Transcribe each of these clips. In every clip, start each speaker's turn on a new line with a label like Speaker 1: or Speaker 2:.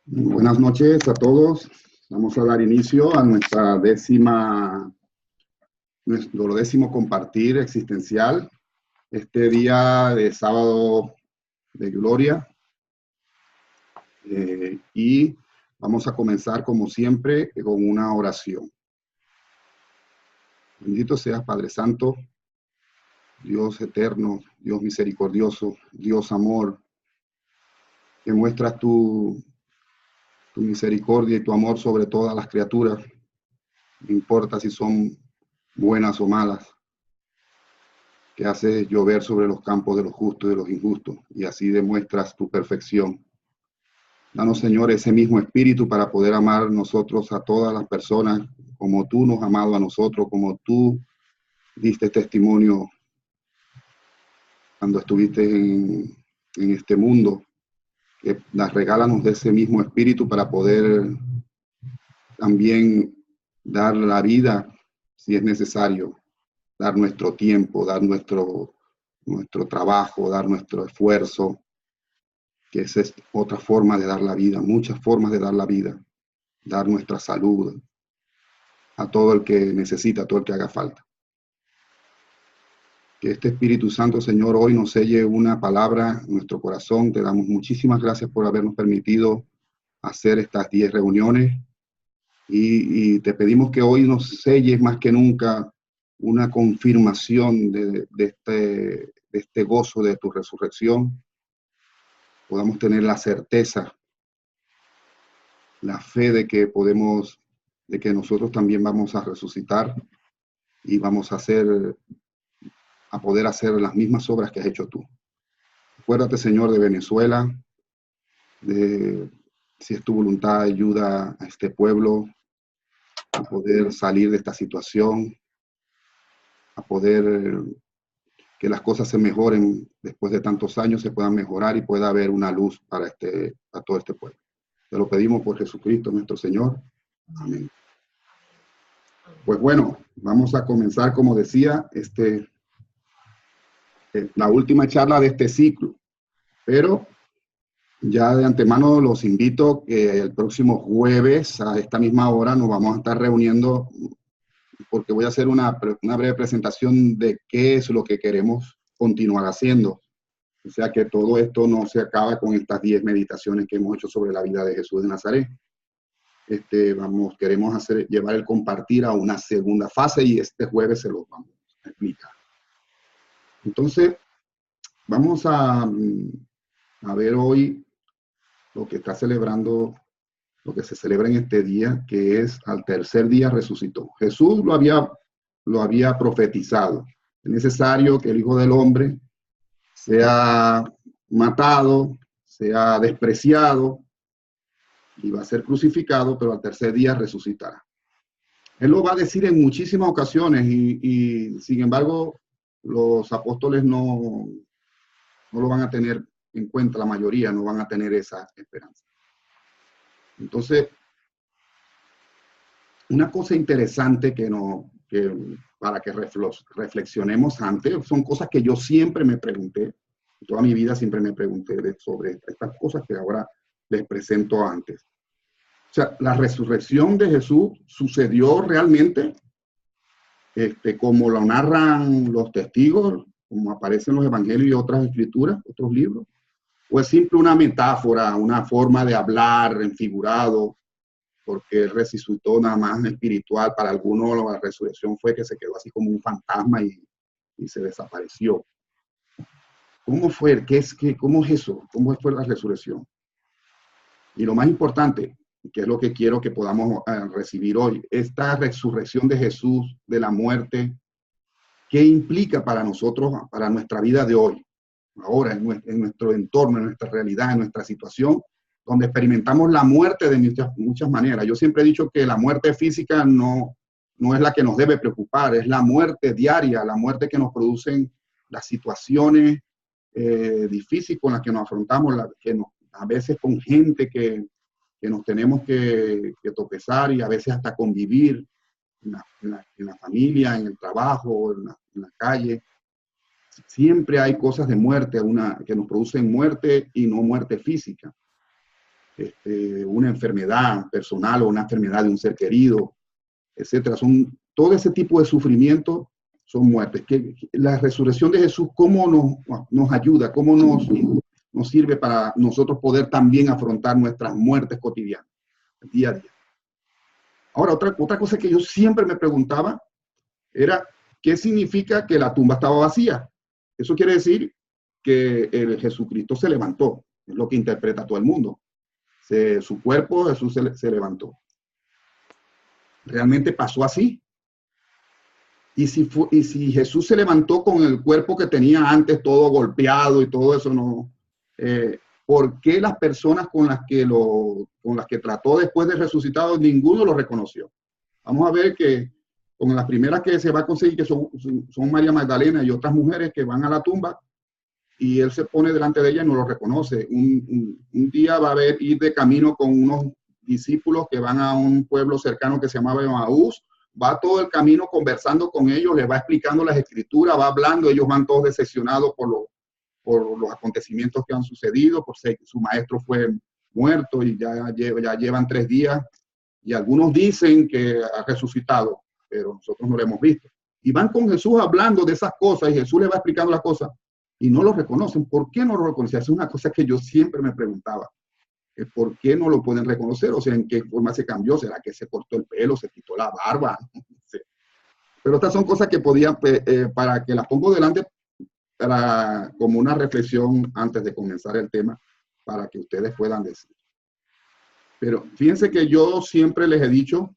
Speaker 1: Buenas noches a todos. Vamos a dar inicio a nuestro décimo compartir existencial, este día de sábado de gloria. Y vamos a comenzar, como siempre, con una oración. Bendito seas, Padre Santo, Dios eterno, Dios misericordioso, Dios amor, que muestras tu misericordia y tu amor sobre todas las criaturas, no importa si son buenas o malas, que haces llover sobre los campos de los justos y de los injustos, y así demuestras tu perfección. Danos, Señor, ese mismo espíritu para poder amar nosotros a todas las personas, como tú nos has amado a nosotros, como tú diste testimonio cuando estuviste en este mundo, que las regálanos de ese mismo espíritu para poder también dar la vida si es necesario, dar nuestro tiempo, dar nuestro trabajo, dar nuestro esfuerzo, que esa es otra forma de dar la vida, muchas formas de dar la vida, dar nuestra salud a todo el que necesita, a todo el que haga falta. Que este Espíritu Santo, Señor, hoy nos selle una palabra en nuestro corazón. Te damos muchísimas gracias por habernos permitido hacer estas 10 reuniones y te pedimos que hoy nos selles más que nunca una confirmación de este gozo de tu resurrección. Podamos tener la certeza, la fe de que nosotros también vamos a resucitar y vamos a poder hacer las mismas obras que has hecho tú. Acuérdate, Señor, de Venezuela, si es tu voluntad, ayuda a este pueblo a poder salir de esta situación, a poder que las cosas se mejoren después de tantos años, se puedan mejorar y pueda haber una luz para todo este pueblo. Te lo pedimos por Jesucristo nuestro Señor. Amén. Pues bueno, vamos a comenzar, como decía, la última charla de este ciclo, pero ya de antemano los invito que el próximo jueves a esta misma hora nos vamos a estar reuniendo porque voy a hacer una breve presentación de qué es lo que queremos continuar haciendo. O sea, que todo esto no se acaba con estas 10 meditaciones que hemos hecho sobre la vida de Jesús de Nazaret. Queremos llevar el compartir a una segunda fase y este jueves se lo vamos a explicar. Entonces, vamos a ver hoy lo que se celebra en este día, que es al tercer día resucitó. Jesús lo había profetizado. Es necesario que el Hijo del Hombre sea matado, sea despreciado, y va a ser crucificado, pero al tercer día resucitará. Él lo va a decir en muchísimas ocasiones y sin embargo, los apóstoles no lo van a tener en cuenta, la mayoría no van a tener esa esperanza. Entonces, una cosa interesante para que reflexionemos antes, son cosas que yo siempre me pregunté, toda mi vida siempre me pregunté sobre estas cosas que ahora les presento antes. O sea, la resurrección de Jesús sucedió realmente, como lo narran los testigos, como aparecen en los evangelios y otras escrituras, otros libros, o es simple una metáfora, una forma de hablar en figurado, porque resucitó nada más espiritual. Para algunos la resurrección fue que se quedó así como un fantasma y se desapareció. ¿Cómo fue? ¿Cómo es eso? ¿Cómo fue la resurrección? Y lo más importante, que es lo que quiero que podamos recibir hoy, esta resurrección de Jesús de la muerte, ¿qué implica para nosotros, para nuestra vida de hoy? Ahora, en nuestro entorno, en nuestra realidad, en nuestra situación, donde experimentamos la muerte de muchas maneras. Yo siempre he dicho que la muerte física no es la que nos debe preocupar, es la muerte diaria, la muerte que nos producen las situaciones difíciles con las que nos afrontamos, a veces con gente que nos tenemos que tropezar y a veces hasta convivir en la familia, en el trabajo, en la calle. siempre hay cosas de muerte, que nos producen muerte y no muerte física. Una enfermedad personal o una enfermedad de un ser querido, etcétera. Todo ese tipo de sufrimiento son muertes. La resurrección de Jesús, ¿cómo nos ayuda? ¿Cómo nos sirve para nosotros poder también afrontar nuestras muertes cotidianas, día a día? Ahora, otra cosa que yo siempre me preguntaba era, ¿qué significa que la tumba estaba vacía? Eso quiere decir que el Jesucristo se levantó, es lo que interpreta todo el mundo. Su cuerpo, Jesús se levantó. ¿Realmente pasó así? Y si Jesús se levantó con el cuerpo que tenía antes, todo golpeado y todo eso, no, ¿por qué las personas con las que trató después de resucitado, ninguno lo reconoció? Vamos a ver que con las primeras que se va a conseguir, que son María Magdalena y otras mujeres que van a la tumba, y él se pone delante de ella y no lo reconoce. Un día va a ir de camino con unos discípulos que van a un pueblo cercano que se llamaba Emaús, va todo el camino conversando con ellos, les va explicando las escrituras, va hablando, ellos van todos decepcionados por los acontecimientos que han sucedido, por ser que su maestro fue muerto y ya llevan 3 días, y algunos dicen que ha resucitado, pero nosotros no lo hemos visto. Y van con Jesús hablando de esas cosas, y Jesús les va explicando las cosas, y no lo reconocen. ¿Por qué no lo reconocen? Es una cosa que yo siempre me preguntaba. ¿Por qué no lo pueden reconocer? O sea, ¿en qué forma se cambió? ¿Será que se cortó el pelo, se quitó la barba? Sí. Pero estas son cosas que podían, para que las pongo delante, como una reflexión antes de comenzar el tema, para que ustedes puedan decir. Pero fíjense que yo siempre les he dicho,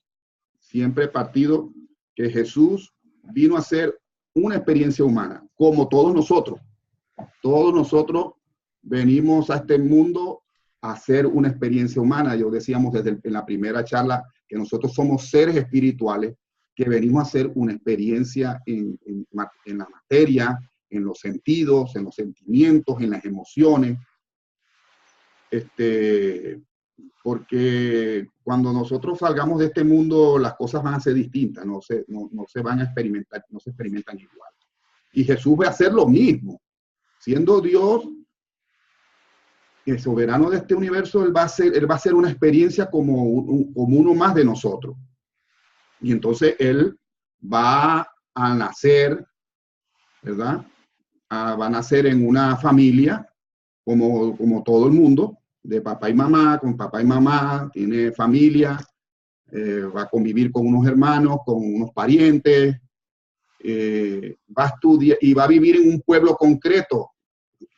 Speaker 1: siempre he partido, que Jesús vino a ser una experiencia humana, como todos nosotros. Todos nosotros venimos a este mundo a hacer una experiencia humana. Yo decíamos en la primera charla que nosotros somos seres espirituales que venimos a hacer una experiencia en la materia, en los sentidos, en los sentimientos, en las emociones. Porque cuando nosotros salgamos de este mundo, las cosas van a ser distintas, no se van a experimentar, no se experimentan igual. Y Jesús va a hacer lo mismo. Siendo Dios, el soberano de este universo, él va a hacer una experiencia como uno más de nosotros. Y entonces él va a nacer, ¿verdad? Va a nacer en una familia, como todo el mundo, de papá y mamá, con papá y mamá, tiene familia, va a convivir con unos hermanos, con unos parientes, va a estudiar y va a vivir en un pueblo concreto,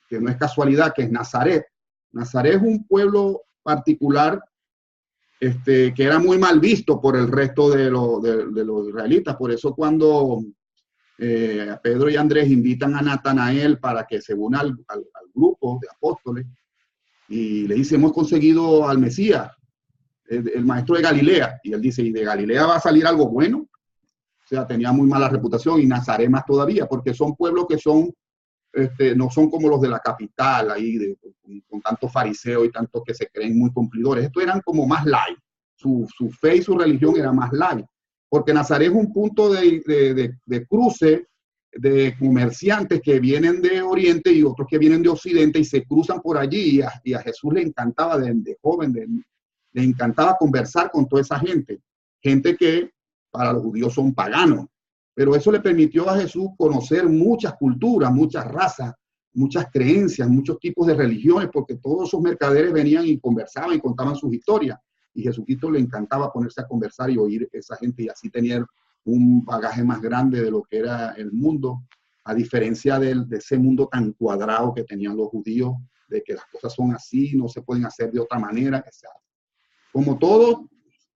Speaker 1: que no es casualidad, que es Nazaret. Nazaret es un pueblo particular que era muy mal visto por el resto de los israelitas. Por eso cuando Pedro y Andrés invitan a Natanael para que se una al grupo de apóstoles y le dice, hemos conseguido al Mesías, el maestro de Galilea. Y él dice, ¿y de Galilea va a salir algo bueno? O sea, tenía muy mala reputación, y Nazaret más todavía, porque son pueblos que son no son como los de la capital, ahí con tantos fariseos y tantos que se creen muy cumplidores. Estos eran como más light. Su fe y su religión era más light. Porque Nazaret es un punto de cruce de comerciantes que vienen de Oriente y otros que vienen de Occidente y se cruzan por allí. Y a Jesús le encantaba, de joven, le encantaba conversar con toda esa gente. Gente que para los judíos son paganos. Pero eso le permitió a Jesús conocer muchas culturas, muchas razas, muchas creencias, muchos tipos de religiones, porque todos esos mercaderes venían y conversaban y contaban sus historias. Y Jesucristo le encantaba ponerse a conversar y oír a esa gente, y así tener un bagaje más grande de lo que era el mundo, a diferencia de ese mundo tan cuadrado que tenían los judíos, de que las cosas son así, no se pueden hacer de otra manera. Como todo,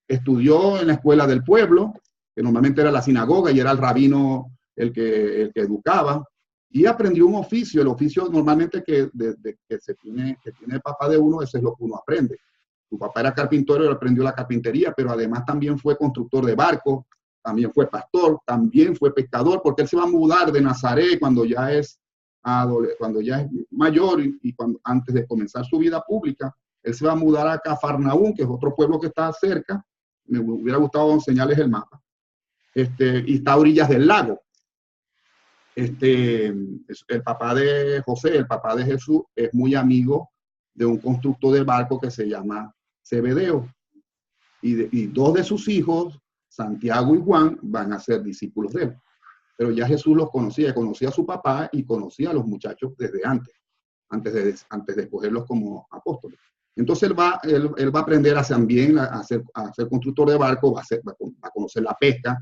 Speaker 1: estudió en la escuela del pueblo, que normalmente era la sinagoga, y era el rabino el que educaba, y aprendió un oficio. El oficio normalmente que tiene el papá de uno, eso es lo que uno aprende. Su papá era carpintero y aprendió la carpintería, pero además también fue constructor de barcos, también fue pastor, también fue pescador, porque él se va a mudar de Nazaret cuando ya es mayor, y antes de comenzar su vida pública, él se va a mudar a Cafarnaúm, que es otro pueblo que está cerca. Me hubiera gustado enseñarles el mapa. Y está a orillas del lago. El papá de José, el papá de Jesús, es muy amigo de un constructor de barco que se llama Zebedeo. Y dos de sus hijos, Santiago y Juan, van a ser discípulos de él. Pero ya Jesús los conocía a su papá y conocía a los muchachos desde antes de escogerlos como apóstoles. Entonces él va a aprender también a ser constructor de barco, va a conocer la pesca.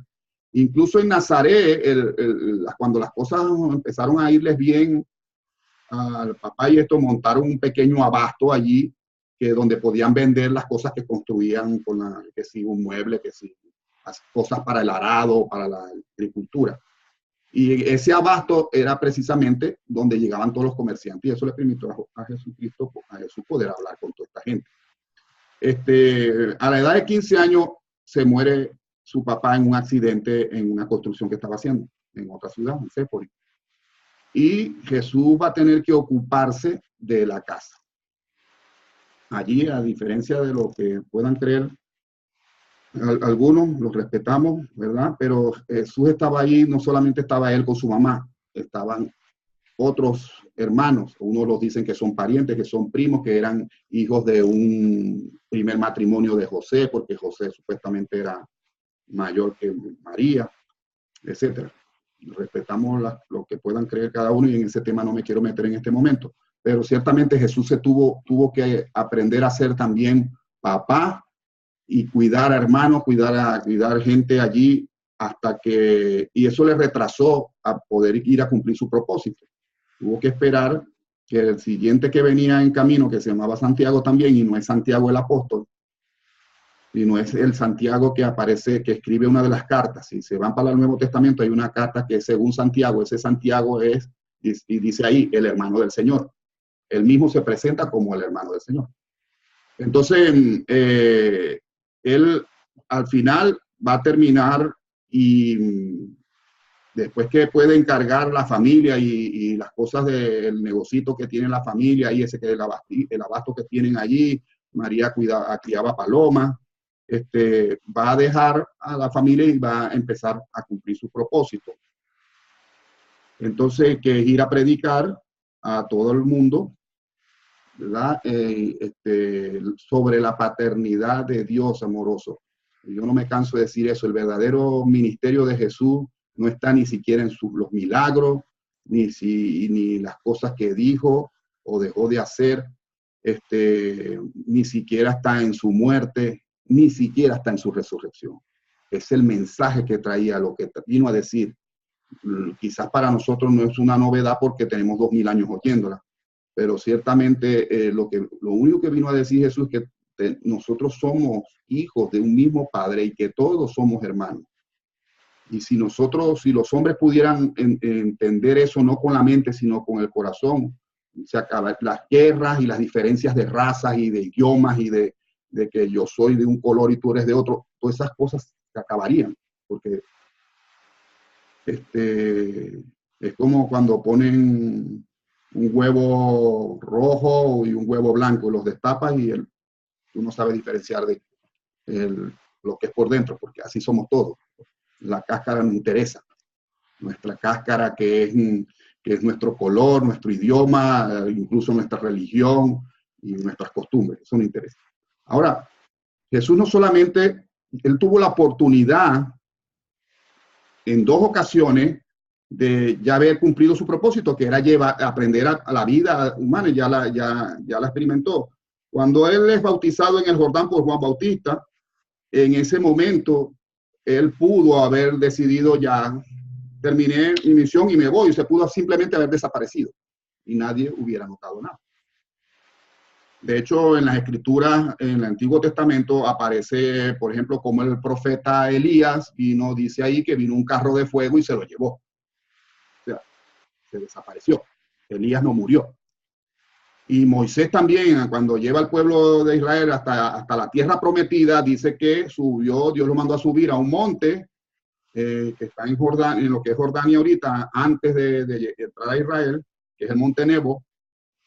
Speaker 1: Incluso en Nazaret, cuando las cosas empezaron a irles bien al papá y esto, montaron un pequeño abasto allí, donde podían vender las cosas que construían, que si un mueble, que si las cosas para el arado, para la agricultura. Y ese abasto era precisamente donde llegaban todos los comerciantes, y eso le permitió a Jesucristo, a Jesús, poder hablar con toda esta gente. A la edad de 15 años se muere su papá en un accidente en una construcción que estaba haciendo en otra ciudad, en Séforis. Y Jesús va a tener que ocuparse de la casa. Allí, a diferencia de lo que puedan creer, algunos los respetamos, ¿verdad? Pero Jesús estaba allí, no solamente estaba él con su mamá, estaban otros hermanos. Unos los dicen que son parientes, que son primos, que eran hijos de un primer matrimonio de José, porque José supuestamente era mayor que María, etcétera. Respetamos lo que puedan creer cada uno, y en ese tema no me quiero meter en este momento. Pero ciertamente Jesús tuvo que aprender a ser también papá y cuidar a hermanos, cuidar gente allí, y eso le retrasó a poder ir a cumplir su propósito. Tuvo que esperar que el siguiente que venía en camino, que se llamaba Santiago también, y no es Santiago el apóstol, sino es el Santiago que aparece, que escribe una de las cartas. Si se van para el Nuevo Testamento, hay una carta que según Santiago, ese Santiago es, y dice ahí, el hermano del Señor. Él mismo se presenta como el hermano del Señor. Entonces, él al final va a terminar, y después que puede encargar la familia y las cosas del negocito que tiene la familia, y ese que el abasto que tienen allí, María criaba palomas, va a dejar a la familia y va a empezar a cumplir su propósito. Entonces, que es ir a predicar a todo el mundo, ¿verdad? Sobre la paternidad de Dios amoroso. Yo no me canso de decir eso. El verdadero ministerio de Jesús no está ni siquiera en los milagros, ni las cosas que dijo o dejó de hacer, ni siquiera está en su muerte, ni siquiera está en su resurrección. Es el mensaje que traía, lo que vino a decir. Quizás para nosotros no es una novedad porque tenemos 2000 años oyéndola, pero ciertamente lo único que vino a decir Jesús es que nosotros somos hijos de un mismo Padre y que todos somos hermanos. Y si los hombres pudieran entender eso no con la mente, sino con el corazón, se acaban las guerras y las diferencias de razas y de idiomas y de que yo soy de un color y tú eres de otro, todas esas cosas se acabarían, porque es como cuando ponen un huevo rojo y un huevo blanco, los destapas y tú no sabes diferenciar de lo que es por dentro, porque así somos todos. La cáscara no interesa. Nuestra cáscara, que es nuestro color, nuestro idioma, incluso nuestra religión y nuestras costumbres, eso no interesa. Ahora, Jesús no solamente, él tuvo la oportunidad en 2 ocasiones de ya haber cumplido su propósito, que era aprender a la vida humana, y ya la experimentó. Cuando él es bautizado en el Jordán por Juan Bautista, en ese momento, él pudo haber decidido ya, terminé mi misión y me voy, se pudo simplemente haber desaparecido y nadie hubiera notado nada. De hecho, en las escrituras, en el Antiguo Testamento, aparece, por ejemplo, como el profeta Elías dice ahí que vino un carro de fuego y se lo llevó. O sea, se desapareció. Elías no murió. Y Moisés también, cuando lleva al pueblo de Israel hasta la tierra prometida, dice que subió, Dios lo mandó a subir a un monte que está en lo que es Jordania ahorita, antes de entrar a Israel, que es el monte Nebo,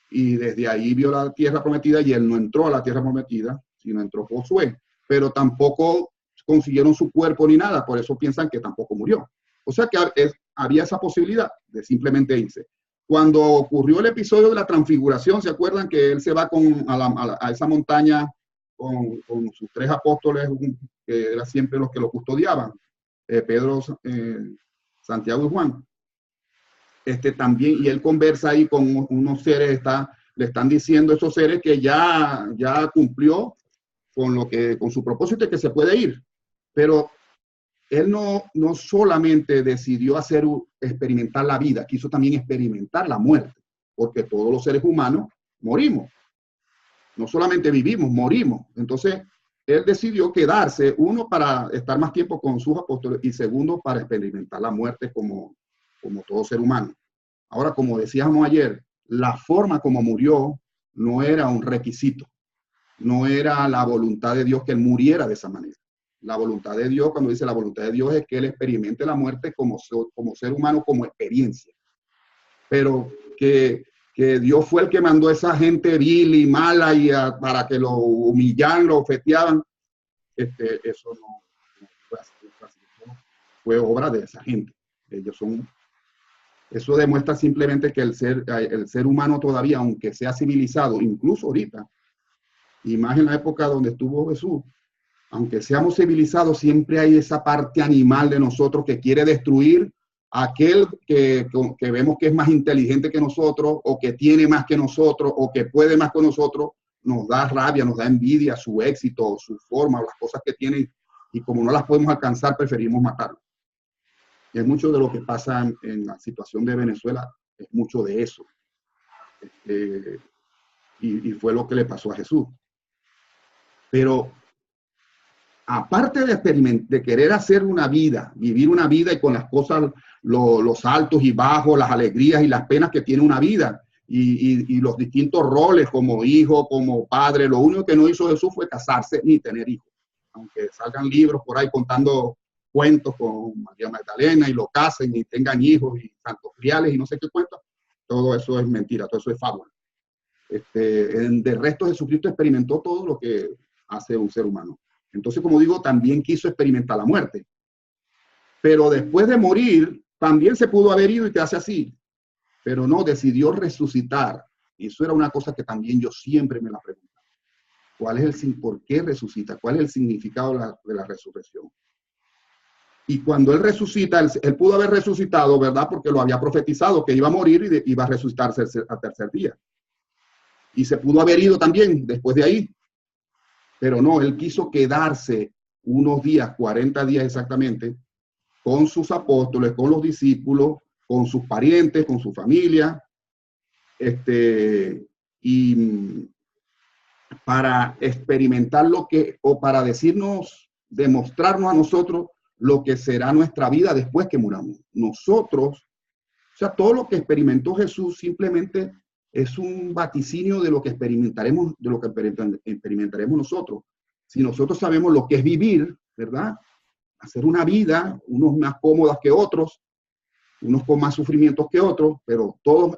Speaker 1: y desde ahí vio la tierra prometida, y él no entró a la tierra prometida, sino entró Josué, pero tampoco consiguieron su cuerpo ni nada, por eso piensan que tampoco murió. O sea que había esa posibilidad de simplemente irse. Cuando ocurrió el episodio de la transfiguración, ¿se acuerdan que él se va a esa montaña con sus 3 apóstoles, que eran siempre los que lo custodiaban, Pedro, Santiago y Juan? También, y él conversa ahí con unos seres, le están diciendo a esos seres que ya cumplió con su propósito y que se puede ir. Pero él no solamente decidió experimentar la vida, quiso también experimentar la muerte, porque todos los seres humanos morimos. No solamente vivimos, morimos. Entonces, él decidió quedarse, uno, para estar más tiempo con sus apóstoles y segundo, para experimentar la muerte como todo ser humano. Ahora, como decíamos ayer, la forma como murió no era un requisito, no era la voluntad de Dios que él muriera de esa manera. La voluntad de Dios, cuando dice la voluntad de Dios, es que él experimente la muerte como ser humano, como experiencia. Pero que Dios fue el que mandó a esa gente vil y mala para que lo humillaran, lo ofeteaban, eso no fue así, fue obra de esa gente. Eso demuestra simplemente que el ser humano todavía, aunque sea civilizado, incluso ahorita, y más en la época donde estuvo Jesús, aunque seamos civilizados, siempre hay esa parte animal de nosotros que quiere destruir a aquel que vemos que es más inteligente que nosotros, o que tiene más que nosotros, o que puede más con nosotros. Nos da rabia, nos da envidia su éxito, su forma, las cosas que tienen, y como no las podemos alcanzar, preferimos matarlo. Y es mucho de lo que pasa en la situación de Venezuela, es mucho de eso. Y fue lo que le pasó a Jesús. Pero aparte de querer hacer una vida, vivir una vida y con las cosas, los altos y bajos, las alegrías y las penas que tiene una vida, y los distintos roles como hijo, como padre, lo único que no hizo Jesús fue casarse ni tener hijos. Aunque salgan libros por ahí contando cuentos con María Magdalena y lo casen y tengan hijos y santos griales y no sé qué cuentos, todo eso es mentira, todo eso es fábula. De resto, Jesucristo experimentó todo lo que hace un ser humano. Entonces, como digo, también quiso experimentar la muerte. Pero después de morir, también se pudo haber ido y quedarse así. Pero no, decidió resucitar. Y eso era una cosa que también yo siempre me la preguntaba. ¿Por qué resucita? ¿Cuál es el significado de la resurrección? Y cuando él resucita, él pudo haber resucitado, ¿verdad? Porque lo había profetizado, que iba a morir y iba a resucitarse al tercer día. Y se pudo haber ido también después de ahí. Pero no, él quiso quedarse unos días, 40 días exactamente, con sus apóstoles, con los discípulos, con sus parientes, con su familia, y para experimentar o para demostrarnos a nosotros lo que será nuestra vida después que muramos. Nosotros, o sea, todo lo que experimentó Jesús simplemente es un vaticinio de lo que experimentaremos, nosotros. Si nosotros sabemos lo que es vivir, ¿verdad? Hacer una vida, unos más cómodas que otros, unos con más sufrimientos que otros, pero todos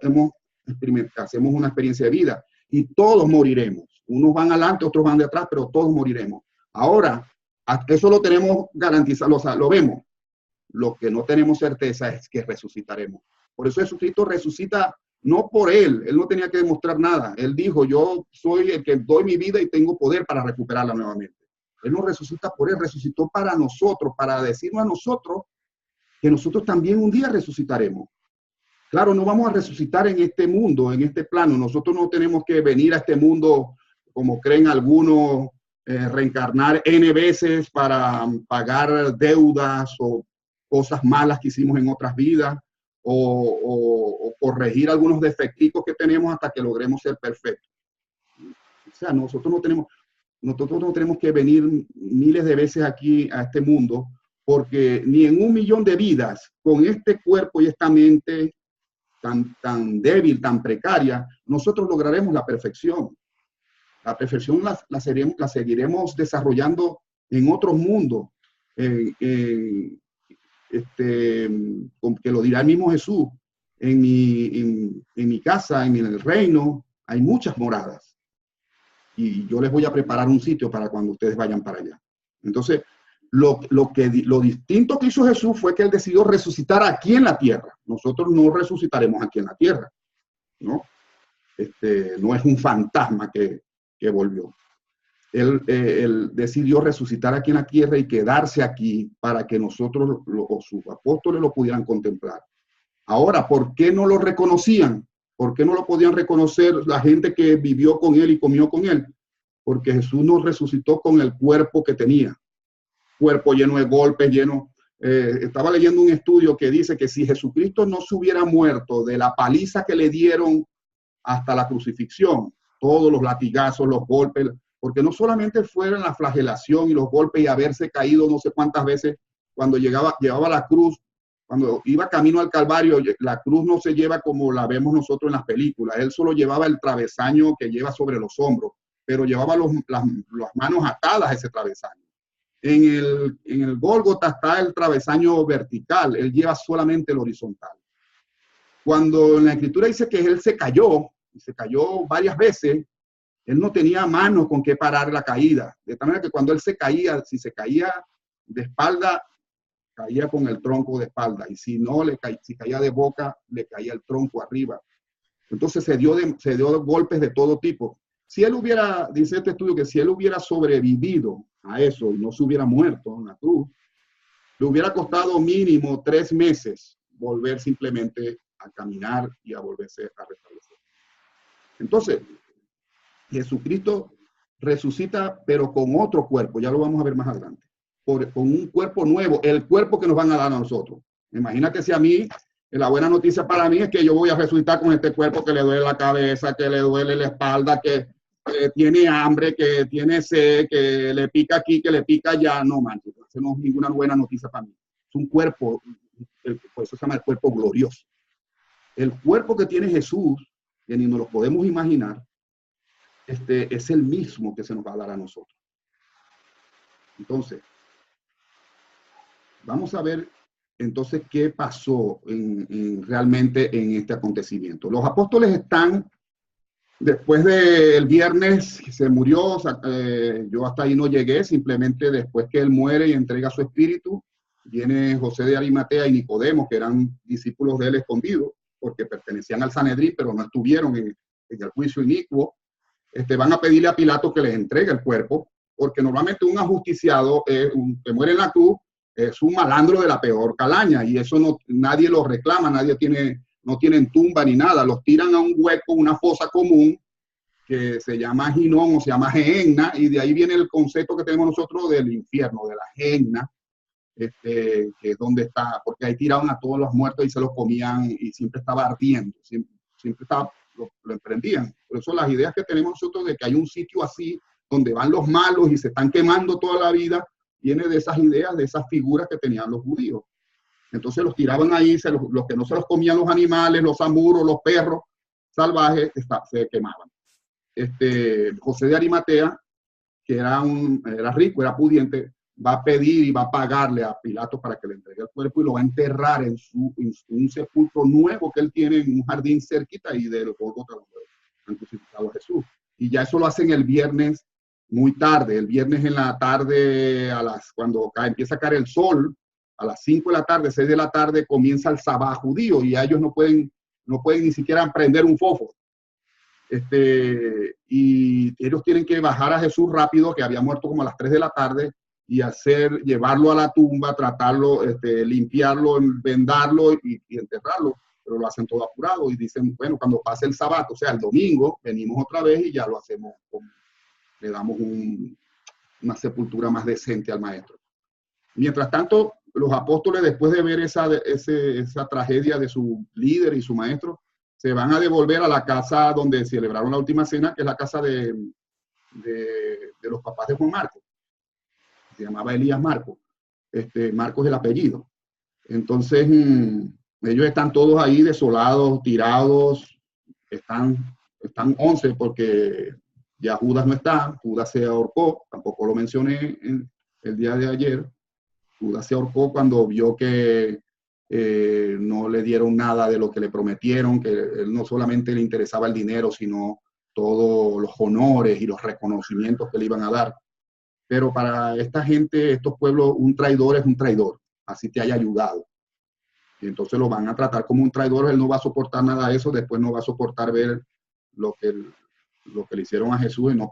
Speaker 1: hacemos una experiencia de vida y todos moriremos. Unos van adelante, otros van detrás, pero todos moriremos. Ahora, eso lo tenemos garantizado, o sea, lo vemos. Lo que no tenemos certeza es que resucitaremos. Por eso Jesucristo resucita no por él no tenía que demostrar nada. Él dijo, yo soy el que doy mi vida y tengo poder para recuperarla nuevamente. Él no resucita por él, resucitó para nosotros, para decirnos a nosotros que nosotros también un día resucitaremos. Claro, no vamos a resucitar en este mundo, en este plano. Nosotros no tenemos que venir a este mundo, como creen algunos, reencarnar N veces para pagar deudas o cosas malas que hicimos en otras vidas, o corregir algunos defecticos que tenemos hasta que logremos ser perfectos. O sea, nosotros no tenemos que venir miles de veces aquí a este mundo, porque ni en 1.000.000 de vidas, con este cuerpo y esta mente tan débil, tan precaria, nosotros lograremos la perfección. La perfección la seguiremos desarrollando en otros mundos, que lo dirá el mismo Jesús. En mi casa, en el reino, hay muchas moradas. Y yo les voy a preparar un sitio para cuando ustedes vayan para allá. Entonces, Lo distinto que hizo Jesús fue que él decidió resucitar aquí en la tierra. Nosotros no resucitaremos aquí en la tierra, ¿no? No es un fantasma que volvió. Él decidió resucitar aquí en la tierra y quedarse aquí para que nosotros o sus apóstoles lo pudieran contemplar. Ahora, ¿por qué no lo reconocían? ¿Por qué no lo podían reconocer la gente que vivió con él y comió con él? Porque Jesús nos resucitó con el cuerpo que tenía. Cuerpo lleno de golpes, lleno. Estaba leyendo un estudio que dice que si Jesucristo no se hubiera muerto de la paliza que le dieron hasta la crucifixión, todos los latigazos, los golpes, porque no solamente fueron la flagelación y los golpes y haberse caído no sé cuántas veces cuando llevaba la cruz, cuando iba camino al Calvario, la cruz no se lleva como la vemos nosotros en las películas, él solo llevaba el travesaño que lleva sobre los hombros, pero llevaba las manos atadas a ese travesaño. En el Gólgota está el travesaño vertical, él lleva solamente el horizontal. Cuando en la Escritura dice que él se cayó varias veces, él no tenía manos con qué parar la caída. De tal manera que cuando él se caía, si se caía de espalda, caía con el tronco de espalda. Y si no, si caía de boca, le caía el tronco arriba. Entonces se dio golpes de todo tipo. Si él hubiera, dice este estudio, que si él hubiera sobrevivido a eso y no se hubiera muerto en la cruz, le hubiera costado mínimo 3 meses volver simplemente a caminar y a volverse a restablecer. Entonces, Jesucristo resucita, pero con otro cuerpo, ya lo vamos a ver más adelante, con un cuerpo nuevo, el cuerpo que nos van a dar a nosotros. Imagínate si a mí, la buena noticia para mí es que yo voy a resucitar con este cuerpo que le duele la cabeza, que le duele la espalda, que tiene hambre, que tiene sed, que le pica aquí, que le pica allá. No manches, eso no es ninguna buena noticia para mí. Es un cuerpo, por eso se llama el cuerpo glorioso. El cuerpo que tiene Jesús, que ni nos lo podemos imaginar, es el mismo que se nos va a dar a nosotros. Entonces, vamos a ver entonces qué pasó realmente en este acontecimiento. Los apóstoles están, después del viernes que se murió, o sea, yo hasta ahí no llegué, simplemente después que él muere y entrega su espíritu, viene José de Arimatea y Nicodemo, que eran discípulos de él escondidos, porque pertenecían al Sanedrín, pero no estuvieron en el juicio inicuo. Van a pedirle a Pilato que les entregue el cuerpo, porque normalmente un ajusticiado que muere en la cruz es un malandro de la peor calaña, y eso nadie lo reclama, no tienen tumba ni nada, los tiran a un hueco, una fosa común, que se llama Ginón o se llama Gehenna, y de ahí viene el concepto que tenemos nosotros del infierno, de la Gehenna, que es donde está, porque ahí tiraban a todos los muertos y se los comían, y siempre estaba ardiendo, siempre estaba, lo emprendían. Por eso las ideas que tenemos nosotros de que hay un sitio así donde van los malos y se están quemando toda la vida, viene de esas ideas, de esas figuras que tenían los judíos. Entonces los tiraban ahí, los que no se los comían los animales, los zamuros, los perros salvajes, se quemaban. José de Arimatea, que era rico, era pudiente, va a pedir y va a pagarle a Pilato para que le entregue el cuerpo y lo va a enterrar en un sepulcro nuevo que él tiene en un jardín cerquita y del Gólgota donde han crucificado a Jesús. Y ya eso lo hacen el viernes muy tarde, el viernes en la tarde, cuando empieza a caer el sol, a las 5 de la tarde, 6 de la tarde, comienza el sabá judío y a ellos no pueden ni siquiera prender un fósforo. Y ellos tienen que bajar a Jesús rápido, que había muerto como a las 3 de la tarde, y llevarlo a la tumba, tratarlo, limpiarlo, vendarlo y enterrarlo, pero lo hacen todo apurado y dicen, bueno, cuando pase el sábado, o sea, el domingo, venimos otra vez y ya lo hacemos, le damos una sepultura más decente al maestro. Mientras tanto, los apóstoles, después de ver esa tragedia de su líder y su maestro, se van a devolver a la casa donde celebraron la última cena, que es la casa de los papás de Juan Marcos. Se llamaba Elías Marcos. Marcos es el apellido. Entonces, ellos están todos ahí desolados, tirados. Están 11 porque ya Judas no está. Judas se ahorcó. Tampoco lo mencioné el día de ayer. Judas se ahorcó cuando vio que no le dieron nada de lo que le prometieron, que él no solamente le interesaba el dinero, sino todos los honores y los reconocimientos que le iban a dar. pero para esta gente, estos pueblos, un traidor es un traidor, así te haya ayudado. Y entonces lo van a tratar como un traidor, él no va a soportar nada de eso, después no va a soportar ver lo que, lo que le hicieron a Jesús, y él no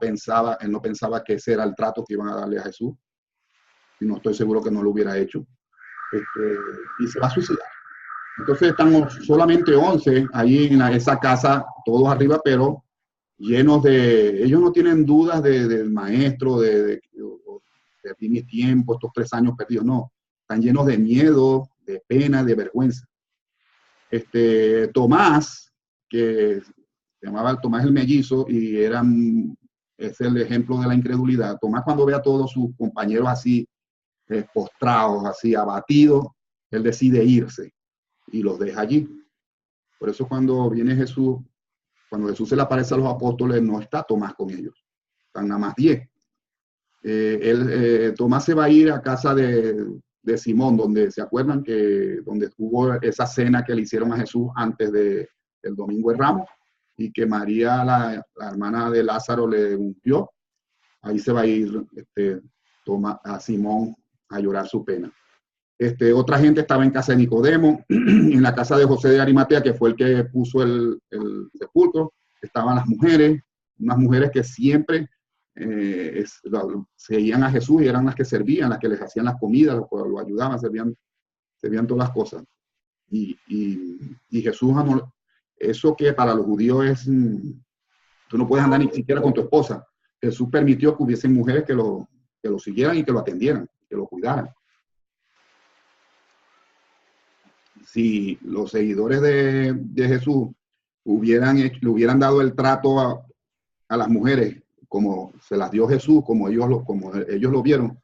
Speaker 1: pensaba que ese era el trato que iban a darle a Jesús, y no estoy seguro que no lo hubiera hecho. Y se va a suicidar. Entonces están solamente 11 ahí en esa casa, todos arriba, pero llenos de, ellos no tienen dudas del maestro, de mi tiempo, estos 3 años perdidos, no, están llenos de miedo, de pena, de vergüenza. Tomás, que se llamaba Tomás el mellizo, y es el ejemplo de la incredulidad. Tomás, cuando ve a todos sus compañeros así, postrados, así abatidos, él decide irse y los deja allí. Por eso cuando viene Jesús, cuando Jesús se le aparece a los apóstoles, no está Tomás con ellos, están nada más 10. Tomás se va a ir a casa de Simón, donde se acuerdan que donde hubo esa cena que le hicieron a Jesús antes del Domingo de Ramos, y que María, la hermana de Lázaro, le ungió. Ahí se va a ir a Simón a llorar su pena. Otra gente estaba en casa de Nicodemo, en la casa de José de Arimatea, que fue el que puso el sepulcro. Estaban las mujeres, unas mujeres que siempre seguían a Jesús y eran las que servían, las que les hacían las comidas, lo ayudaban, servían todas las cosas. Y Jesús, eso que para los judíos es, tú no puedes andar ni siquiera con tu esposa. Jesús permitió que hubiesen mujeres que lo siguieran y que lo atendieran, que lo cuidaran. Si los seguidores de Jesús le hubieran dado el trato a las mujeres como se las dio Jesús, como ellos lo vieron,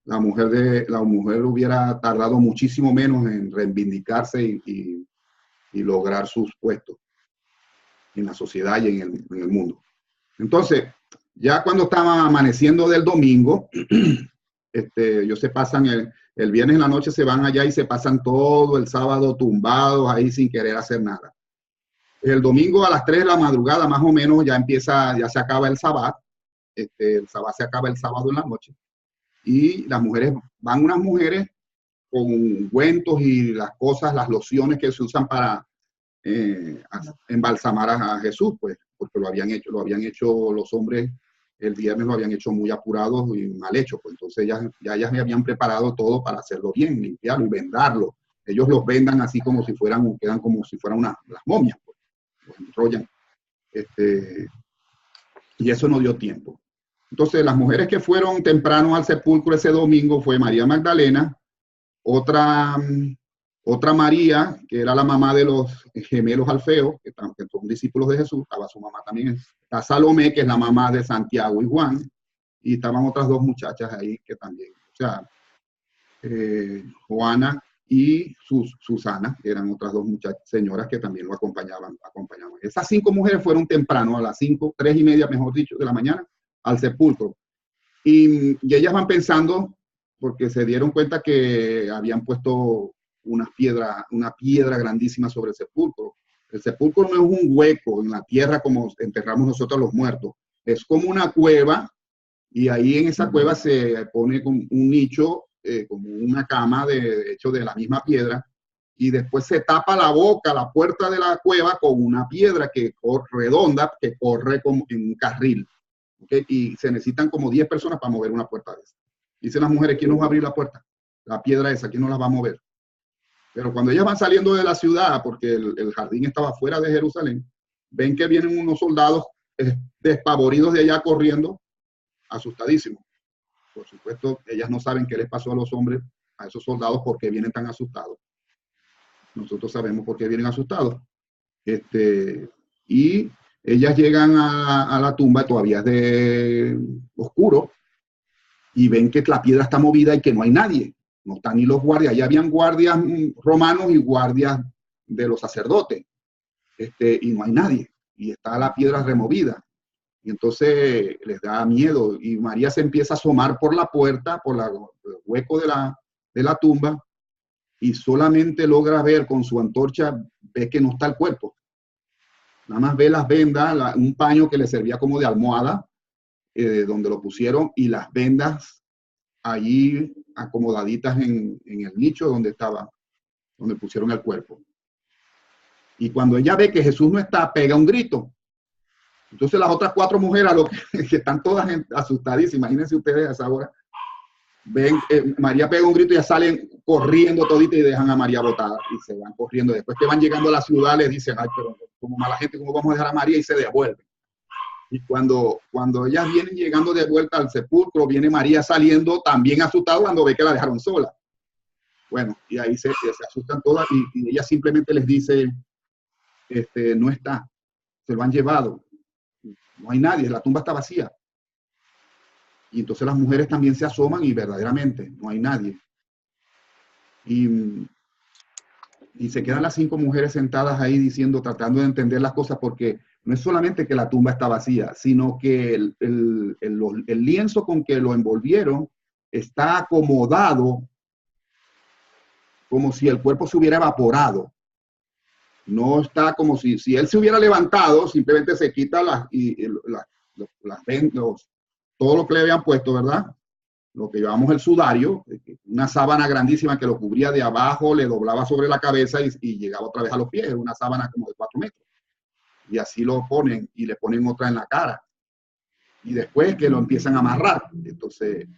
Speaker 1: la mujer hubiera tardado muchísimo menos en reivindicarse y lograr sus puestos en la sociedad y en el mundo. Entonces, ya cuando estaba amaneciendo del domingo, ellos se pasan el viernes en la noche, se van allá y se pasan todo el sábado tumbados ahí sin querer hacer nada. El domingo a las 3 de la madrugada más o menos ya se acaba el sabbat. El sabbat se acaba el sábado en la noche. Y van unas mujeres con ungüentos y las lociones que se usan para embalsamar a Jesús, pues, porque lo habían hecho los hombres el viernes, lo habían hecho muy apurados y mal hecho, pues entonces ellas habían preparado todo para hacerlo bien, limpiarlo y vendarlo. Ellos los vendan así como si fueran, quedan como si fueran las momias, pues, los enrollan. Y eso no dio tiempo. Entonces las mujeres que fueron temprano al sepulcro ese domingo fue María Magdalena, otra María, que era la mamá de los gemelos Alfeos, que son discípulos de Jesús, estaba su mamá también. Está Salomé, que es la mamá de Santiago y Juan, y estaban otras 2 muchachas ahí que también, o sea, Juana y Susana, que eran otras 2 señoras que también lo acompañaban. Esas 5 mujeres fueron temprano, a las 3:30, mejor dicho, de la mañana, al sepulcro. Y ellas van pensando, porque se dieron cuenta que habían puesto una piedra grandísima sobre el sepulcro. El sepulcro no es un hueco en la tierra como enterramos nosotros a los muertos. Es como una cueva, y ahí en esa cueva se pone un nicho, como una cama hecho de la misma piedra, y después se tapa la boca, la puerta de la cueva, con una piedra redonda que corre como en un carril. ¿Okay? Y se necesitan como 10 personas para mover una puerta de esa. Dicen las mujeres, ¿quién nos va a abrir la puerta? La piedra esa, ¿quién nos la va a mover? Pero cuando ellas van saliendo de la ciudad, porque el jardín estaba fuera de Jerusalén, ven que vienen unos soldados despavoridos de allá corriendo, asustadísimos. Por supuesto, ellas no saben qué les pasó a los hombres, a esos soldados, por qué vienen tan asustados. Nosotros sabemos por qué vienen asustados. Y ellas llegan a la tumba, todavía es de oscuro, y ven que la piedra está movida y que no hay nadie. No están ni los guardias. Ya habían guardias romanos y guardias de los sacerdotes. Y no hay nadie. Y está la piedra removida. Y entonces les da miedo. Y María se empieza a asomar por la puerta, por el hueco de la tumba, y solamente logra ver con su antorcha, ve que no está el cuerpo. Nada más ve las vendas, un paño que le servía como de almohada, donde lo pusieron, y las vendas allí acomodaditas en el nicho donde pusieron el cuerpo. Y cuando ella ve que Jesús no está, pega un grito. Entonces las otras 4 mujeres, que están todas asustadísimas, imagínense ustedes a esa hora, ven, María pega un grito y ya salen corriendo toditas y dejan a María botada y se van corriendo. Después que van llegando a la ciudad les dicen, ay, pero como mala gente, ¿cómo vamos a dejar a María? Y se devuelven. Y cuando ellas vienen llegando de vuelta al sepulcro, viene María saliendo también asustada cuando ve que la dejaron sola. Bueno, y ahí se asustan todas y ella simplemente les dice, no está, se lo han llevado, no hay nadie, la tumba está vacía. Y entonces las mujeres también se asoman y verdaderamente no hay nadie. Y se quedan las 5 mujeres sentadas ahí diciendo, tratando de entender las cosas, porque no es solamente que la tumba está vacía, sino que el lienzo con que lo envolvieron está acomodado como si el cuerpo se hubiera evaporado. No está como si él se hubiera levantado, simplemente se quita todo lo que le habían puesto, ¿verdad? Lo que llamamos el sudario, una sábana grandísima que lo cubría de abajo, le doblaba sobre la cabeza y llegaba otra vez a los pies, una sábana como de 4 metros. Y así lo ponen y le ponen otra en la cara. Y después que lo empiezan a amarrar. Entonces,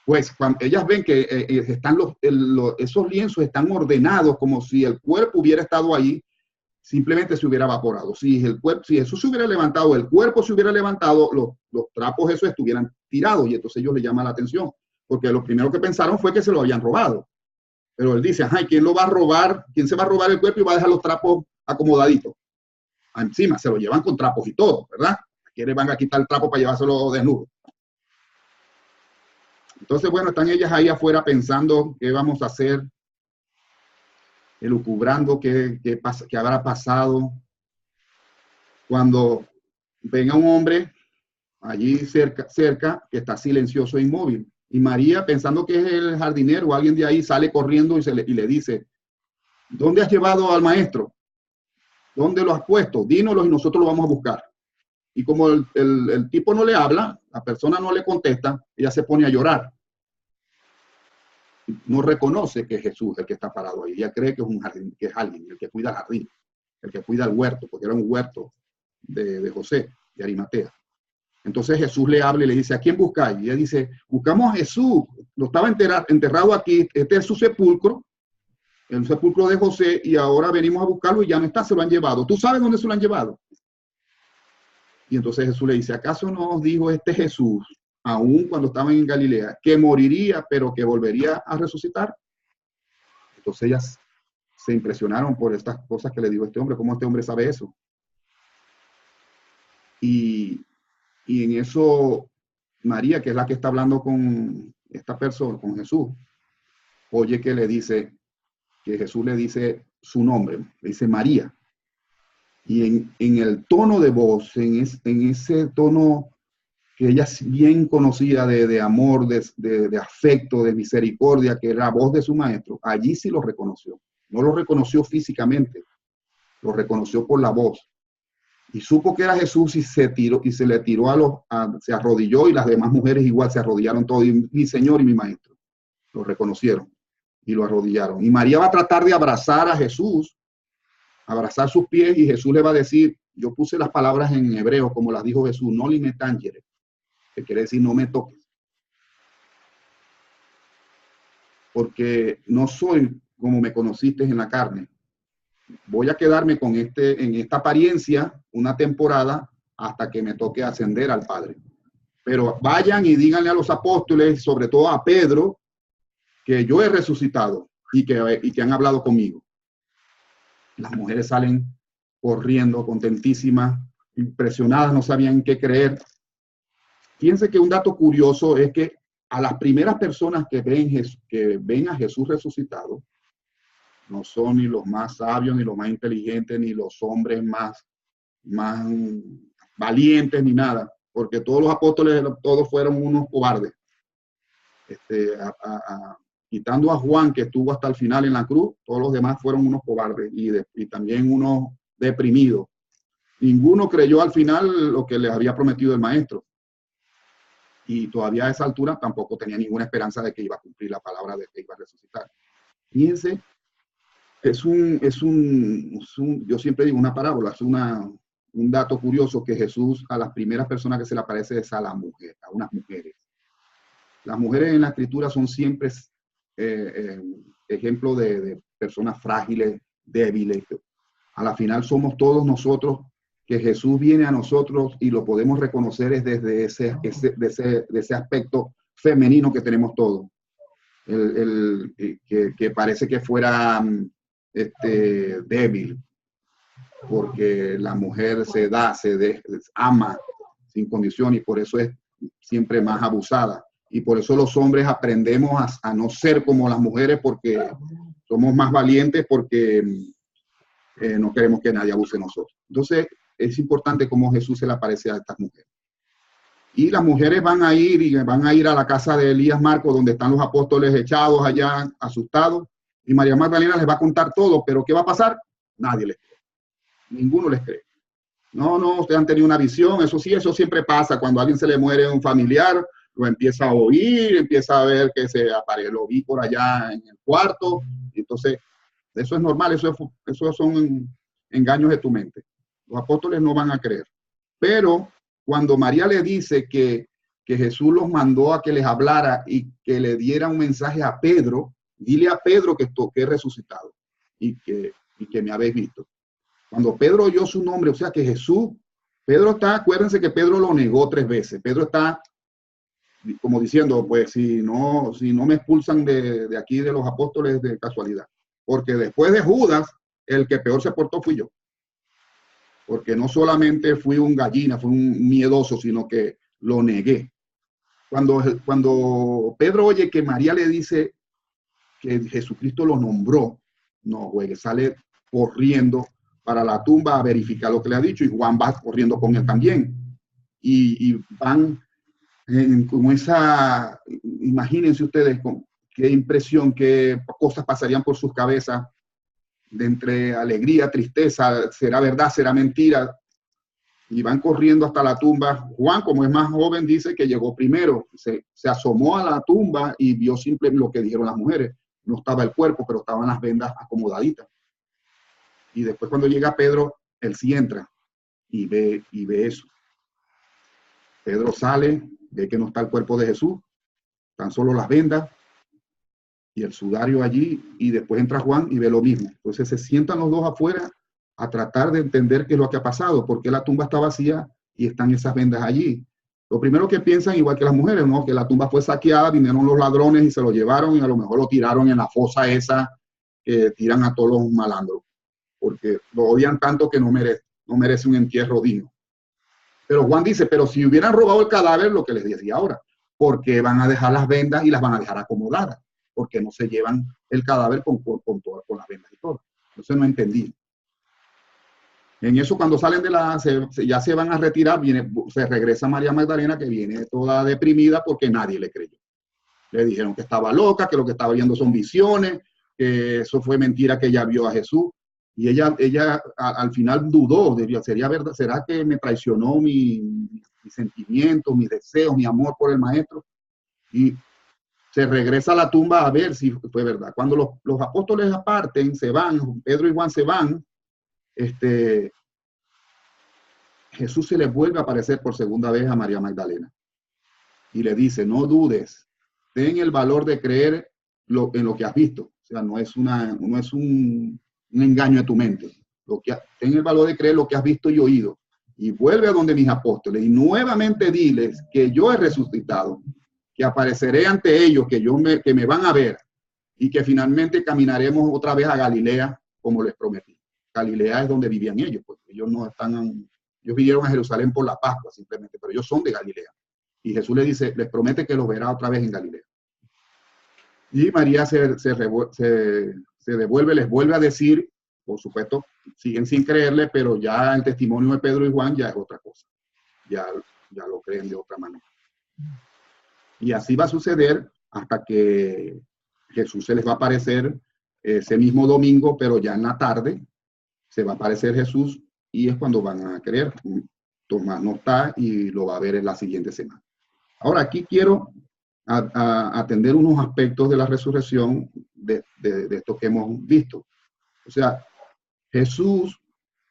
Speaker 1: pues cuando ellas ven que están esos lienzos están ordenados como si el cuerpo hubiera estado ahí, simplemente se hubiera evaporado. Si Jesús se hubiera levantado, el cuerpo se hubiera levantado, los trapos esos estuvieran tirados, y entonces ellos le llaman la atención, porque lo primero que pensaron fue que se lo habían robado. Pero él dice, ajá, ¿quién lo va a robar? ¿Quién se va a robar el cuerpo y va a dejar los trapos acomodaditos? Encima, se lo llevan con trapos y todo, ¿verdad? ¿Quiénes van a quitar el trapo para llevárselo desnudo? Entonces, bueno, están ellas ahí afuera pensando qué vamos a hacer, elucubrando qué habrá pasado, cuando venga un hombre allí cerca que está silencioso e inmóvil. Y María, pensando que es el jardinero o alguien de ahí, sale corriendo y le dice, ¿dónde has llevado al maestro? ¿Dónde lo has puesto? Dínoslo y nosotros lo vamos a buscar. Y como el tipo no le habla, la persona no le contesta, ella se pone a llorar. No reconoce que es Jesús el que está parado ahí. Ella cree que es un jardín, que es alguien, el que cuida el jardín, el que cuida el huerto, porque era un huerto de José, de Arimatea. Entonces Jesús le habla y le dice, ¿a quién buscáis? Y ella dice, buscamos a Jesús, lo estaba enterrado aquí, este es su sepulcro, el sepulcro de José, y ahora venimos a buscarlo y ya no está, se lo han llevado. ¿Tú sabes dónde se lo han llevado? Y entonces Jesús le dice, ¿acaso no os dijo este Jesús, aún cuando estaban en Galilea, que moriría, pero que volvería a resucitar? Entonces ellas se impresionaron por estas cosas que le dijo este hombre, ¿cómo este hombre sabe eso? Y en eso María, que es la que está hablando con esta persona, con Jesús, oye que Jesús le dice su nombre, le dice María. Y en el tono de voz, en ese tono que ella bien conocía de amor, de afecto, de misericordia, que era la voz de su maestro, allí sí lo reconoció. No lo reconoció físicamente, lo reconoció por la voz. Y supo que era Jesús y se le tiró se arrodilló, y las demás mujeres igual se arrodillaron todos, y mi Señor y mi Maestro. Lo reconocieron y lo arrodillaron. Y María va a tratar de abrazar a Jesús, abrazar sus pies, y Jesús le va a decir, yo puse las palabras en hebreo como las dijo Jesús, no li me tangere, que quiere decir no me toques. Porque no soy como me conociste en la carne. Voy a quedarme en esta apariencia una temporada hasta que me toque ascender al Padre. Pero vayan y díganle a los apóstoles, sobre todo a Pedro, que yo he resucitado y que han hablado conmigo. Las mujeres salen corriendo, contentísimas, impresionadas, no sabían qué creer. Fíjense que un dato curioso es que a las primeras personas que ven a Jesús resucitado, no son ni los más sabios, ni los más inteligentes, ni los hombres más valientes, ni nada, porque todos los apóstoles, todos fueron unos cobardes. Quitando a Juan, que estuvo hasta el final en la cruz, todos los demás fueron unos cobardes y también unos deprimidos. Ninguno creyó al final lo que les había prometido el maestro. y todavía a esa altura tampoco tenía ninguna esperanza de que iba a cumplir la palabra de que iba a resucitar. Fíjense, yo siempre digo una parábola, un dato curioso que Jesús a las primeras personas que se le aparece es a la mujer, a unas mujeres. Las mujeres en la escritura son siempre ejemplo de personas frágiles, débiles. A la final somos todos nosotros, que Jesús viene a nosotros y lo podemos reconocer es desde ese aspecto femenino que tenemos todos. Que parece que fuera débil, porque la mujer se ama sin condición y por eso es siempre más abusada. Y por eso los hombres aprendemos a no ser como las mujeres, porque somos más valientes, porque no queremos que nadie abuse de nosotros. Entonces es importante cómo Jesús se le aparece a estas mujeres. Y las mujeres van a ir a la casa de Elías Marcos, donde están los apóstoles echados allá, asustados. Y María Magdalena les va a contar todo, pero ¿qué va a pasar? Nadie les cree. Ninguno les cree. No, ustedes han tenido una visión. Eso sí, eso siempre pasa. Cuando a alguien se le muere un familiar, lo empieza a oír, empieza a ver que lo vi por allá en el cuarto. Entonces, eso es normal, eso son engaños de tu mente. Los apóstoles no van a creer. Pero cuando María le dice que Jesús los mandó a que les hablara y que le diera un mensaje a Pedro, dile a Pedro que he resucitado y que me habéis visto. Cuando Pedro oyó su nombre, o sea que acuérdense que Pedro lo negó 3 veces. Pedro está como diciendo, pues si no me expulsan de aquí de los apóstoles de casualidad. Porque después de Judas, el que peor se portó fui yo. Porque no solamente fui un gallina, fui un miedoso, sino que lo negué. Cuando Pedro oye que María le dice que Jesucristo lo nombró, no, güey, sale corriendo para la tumba a verificar lo que le ha dicho, y Juan va corriendo con él también. Y van con esa, imagínense ustedes qué impresión, qué cosas pasarían por sus cabezas, de entre alegría, tristeza, será verdad, será mentira, y van corriendo hasta la tumba. Juan, como es más joven, dice que llegó primero, se asomó a la tumba y vio simplemente lo que dijeron las mujeres. No estaba el cuerpo, pero estaban las vendas acomodaditas. Y después cuando llega Pedro, él sí entra y ve eso. Pedro sale, ve que no está el cuerpo de Jesús, tan solo las vendas y el sudario allí, y después entra Juan y ve lo mismo. Entonces se sientan los dos afuera a tratar de entender qué es lo que ha pasado, porque la tumba está vacía y están esas vendas allí. Lo primero que piensan, igual que las mujeres, ¿no? Que la tumba fue saqueada, vinieron los ladrones y se lo llevaron, y a lo mejor lo tiraron en la fosa esa que tiran a todos los malandros, porque lo odian tanto que no merece un entierro digno. Pero Juan dice, pero si hubieran robado el cadáver, lo que les decía ahora, ¿por qué van a dejar las vendas y las van a dejar acomodadas? Porque no se llevan el cadáver con las vendas y todo. Entonces no entendí. En eso, cuando salen ya se van a retirar, se regresa María Magdalena, que viene toda deprimida porque nadie le creyó. Le dijeron que estaba loca, que lo que estaba viendo son visiones, que eso fue mentira, que ella vio a Jesús. Y ella al final dudó, ¿sería verdad? ¿Será que me traicionó mi sentimiento, mis deseos, mi amor por el maestro? Y se regresa a la tumba a ver si fue verdad. Cuando los apóstoles aparten, se van, Pedro y Juan se van, Jesús se le vuelve a aparecer por segunda vez a María Magdalena. Y le dice, no dudes, ten el valor de creer en lo que has visto. O sea, no es un engaño de tu mente. Ten el valor de creer lo que has visto y oído. Y vuelve a donde mis apóstoles y nuevamente diles que yo he resucitado, que apareceré ante ellos, que me van a ver, y que finalmente caminaremos otra vez a Galilea, como les prometí. Galilea es donde vivían ellos, porque ellos vinieron a Jerusalén por la Pascua simplemente, pero ellos son de Galilea. Y Jesús les promete que los verá otra vez en Galilea. Y María se devuelve, les vuelve a decir, por supuesto, siguen sin creerle, pero ya el testimonio de Pedro y Juan ya es otra cosa. Ya lo creen de otra manera. Y así va a suceder hasta que Jesús se les va a aparecer ese mismo domingo, pero ya en la tarde se va a aparecer Jesús, y es cuando van a creer. Tomás no está y lo va a ver en la siguiente semana. Ahora, aquí quiero atender unos aspectos de la resurrección de esto que hemos visto. O sea, Jesús,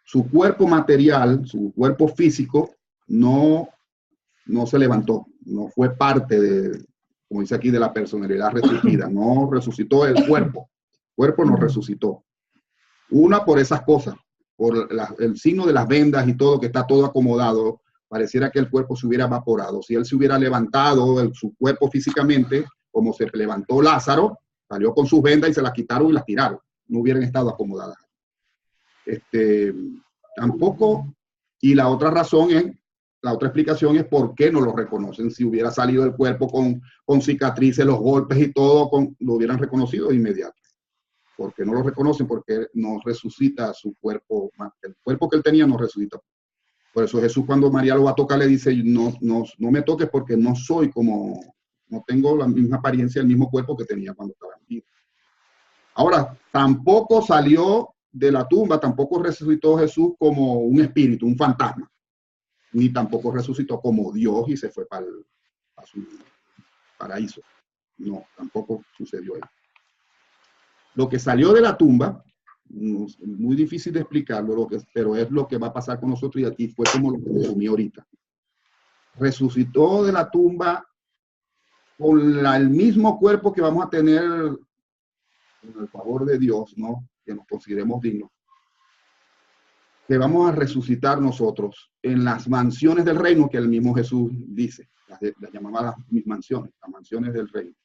Speaker 1: su cuerpo material, su cuerpo físico, no se levantó, no fue parte de, como dice aquí, de la personalidad resurgida, no resucitó el cuerpo no resucitó. Una por esas cosas, por el signo de las vendas y todo, que está todo acomodado, pareciera que el cuerpo se hubiera evaporado. Si él se hubiera levantado, su cuerpo físicamente, como se levantó Lázaro, salió con sus vendas y se las quitaron y las tiraron. No hubieran estado acomodadas. Tampoco, y la otra razón es, la otra explicación es por qué no lo reconocen. Si hubiera salido el cuerpo con cicatrices, los golpes y todo, lo hubieran reconocido de inmediato. ¿Por qué no lo reconocen? Porque no resucita su cuerpo, el cuerpo que él tenía no resucita. Por eso Jesús, cuando María lo va a tocar, le dice, no me toques porque no soy como, no tengo la misma apariencia, el mismo cuerpo que tenía cuando estaba en vida. Ahora, tampoco salió de la tumba, tampoco resucitó Jesús como un espíritu, un fantasma, ni tampoco resucitó como Dios y se fue para su paraíso. No, tampoco sucedió ahí. Lo que salió de la tumba, muy difícil de explicarlo, pero es lo que va a pasar con nosotros y aquí fue como lo que resumí ahorita. Resucitó de la tumba con el mismo cuerpo que vamos a tener con el favor de Dios, ¿no? Que nos consideremos dignos. Que vamos a resucitar nosotros en las mansiones del reino que el mismo Jesús dice, las llamaba mis mansiones, las mansiones del reino.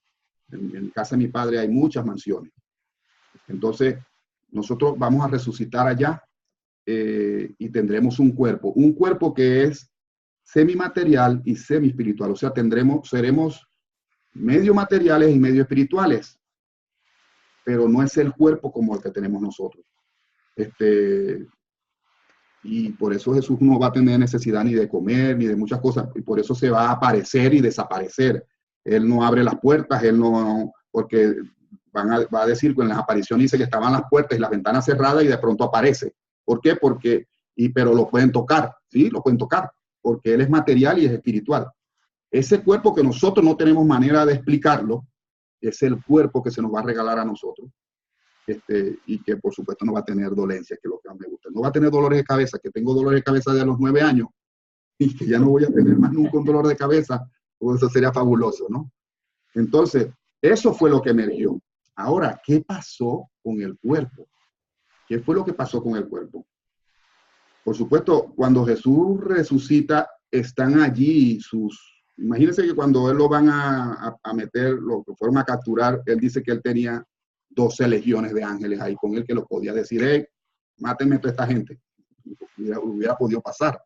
Speaker 1: En casa de mi padre hay muchas mansiones. Entonces, nosotros vamos a resucitar allá y tendremos un cuerpo que es semimaterial y semi-espiritual. O sea, seremos medio materiales y medio espirituales, pero no es el cuerpo como el que tenemos nosotros. Y por eso Jesús no va a tener necesidad ni de comer, ni de muchas cosas, y por eso se va a aparecer y desaparecer. Él no abre las puertas, él no, porque va a decir que en las apariciones dice que estaban las puertas y las ventanas cerradas y de pronto aparece. ¿Por qué? Pero lo pueden tocar, ¿sí? Lo pueden tocar, porque él es material y es espiritual. Ese cuerpo que nosotros no tenemos manera de explicarlo, es el cuerpo que se nos va a regalar a nosotros. Y que por supuesto no va a tener dolencias, que es lo que más me gusta. No va a tener dolores de cabeza, que tengo dolores de cabeza de los 9 años y que ya no voy a tener más nunca un dolor de cabeza, pues eso sería fabuloso, ¿no? Entonces, eso fue lo que emergió. Ahora, ¿qué pasó con el cuerpo? ¿Qué fue lo que pasó con el cuerpo? Por supuesto, cuando Jesús resucita, están allí imagínense que cuando él lo van a meter, lo que fueron a capturar, él dice que él tenía 12 legiones de ángeles ahí con él que lo podía decir, hey, mátenme a toda esta gente. Hubiera podido pasar.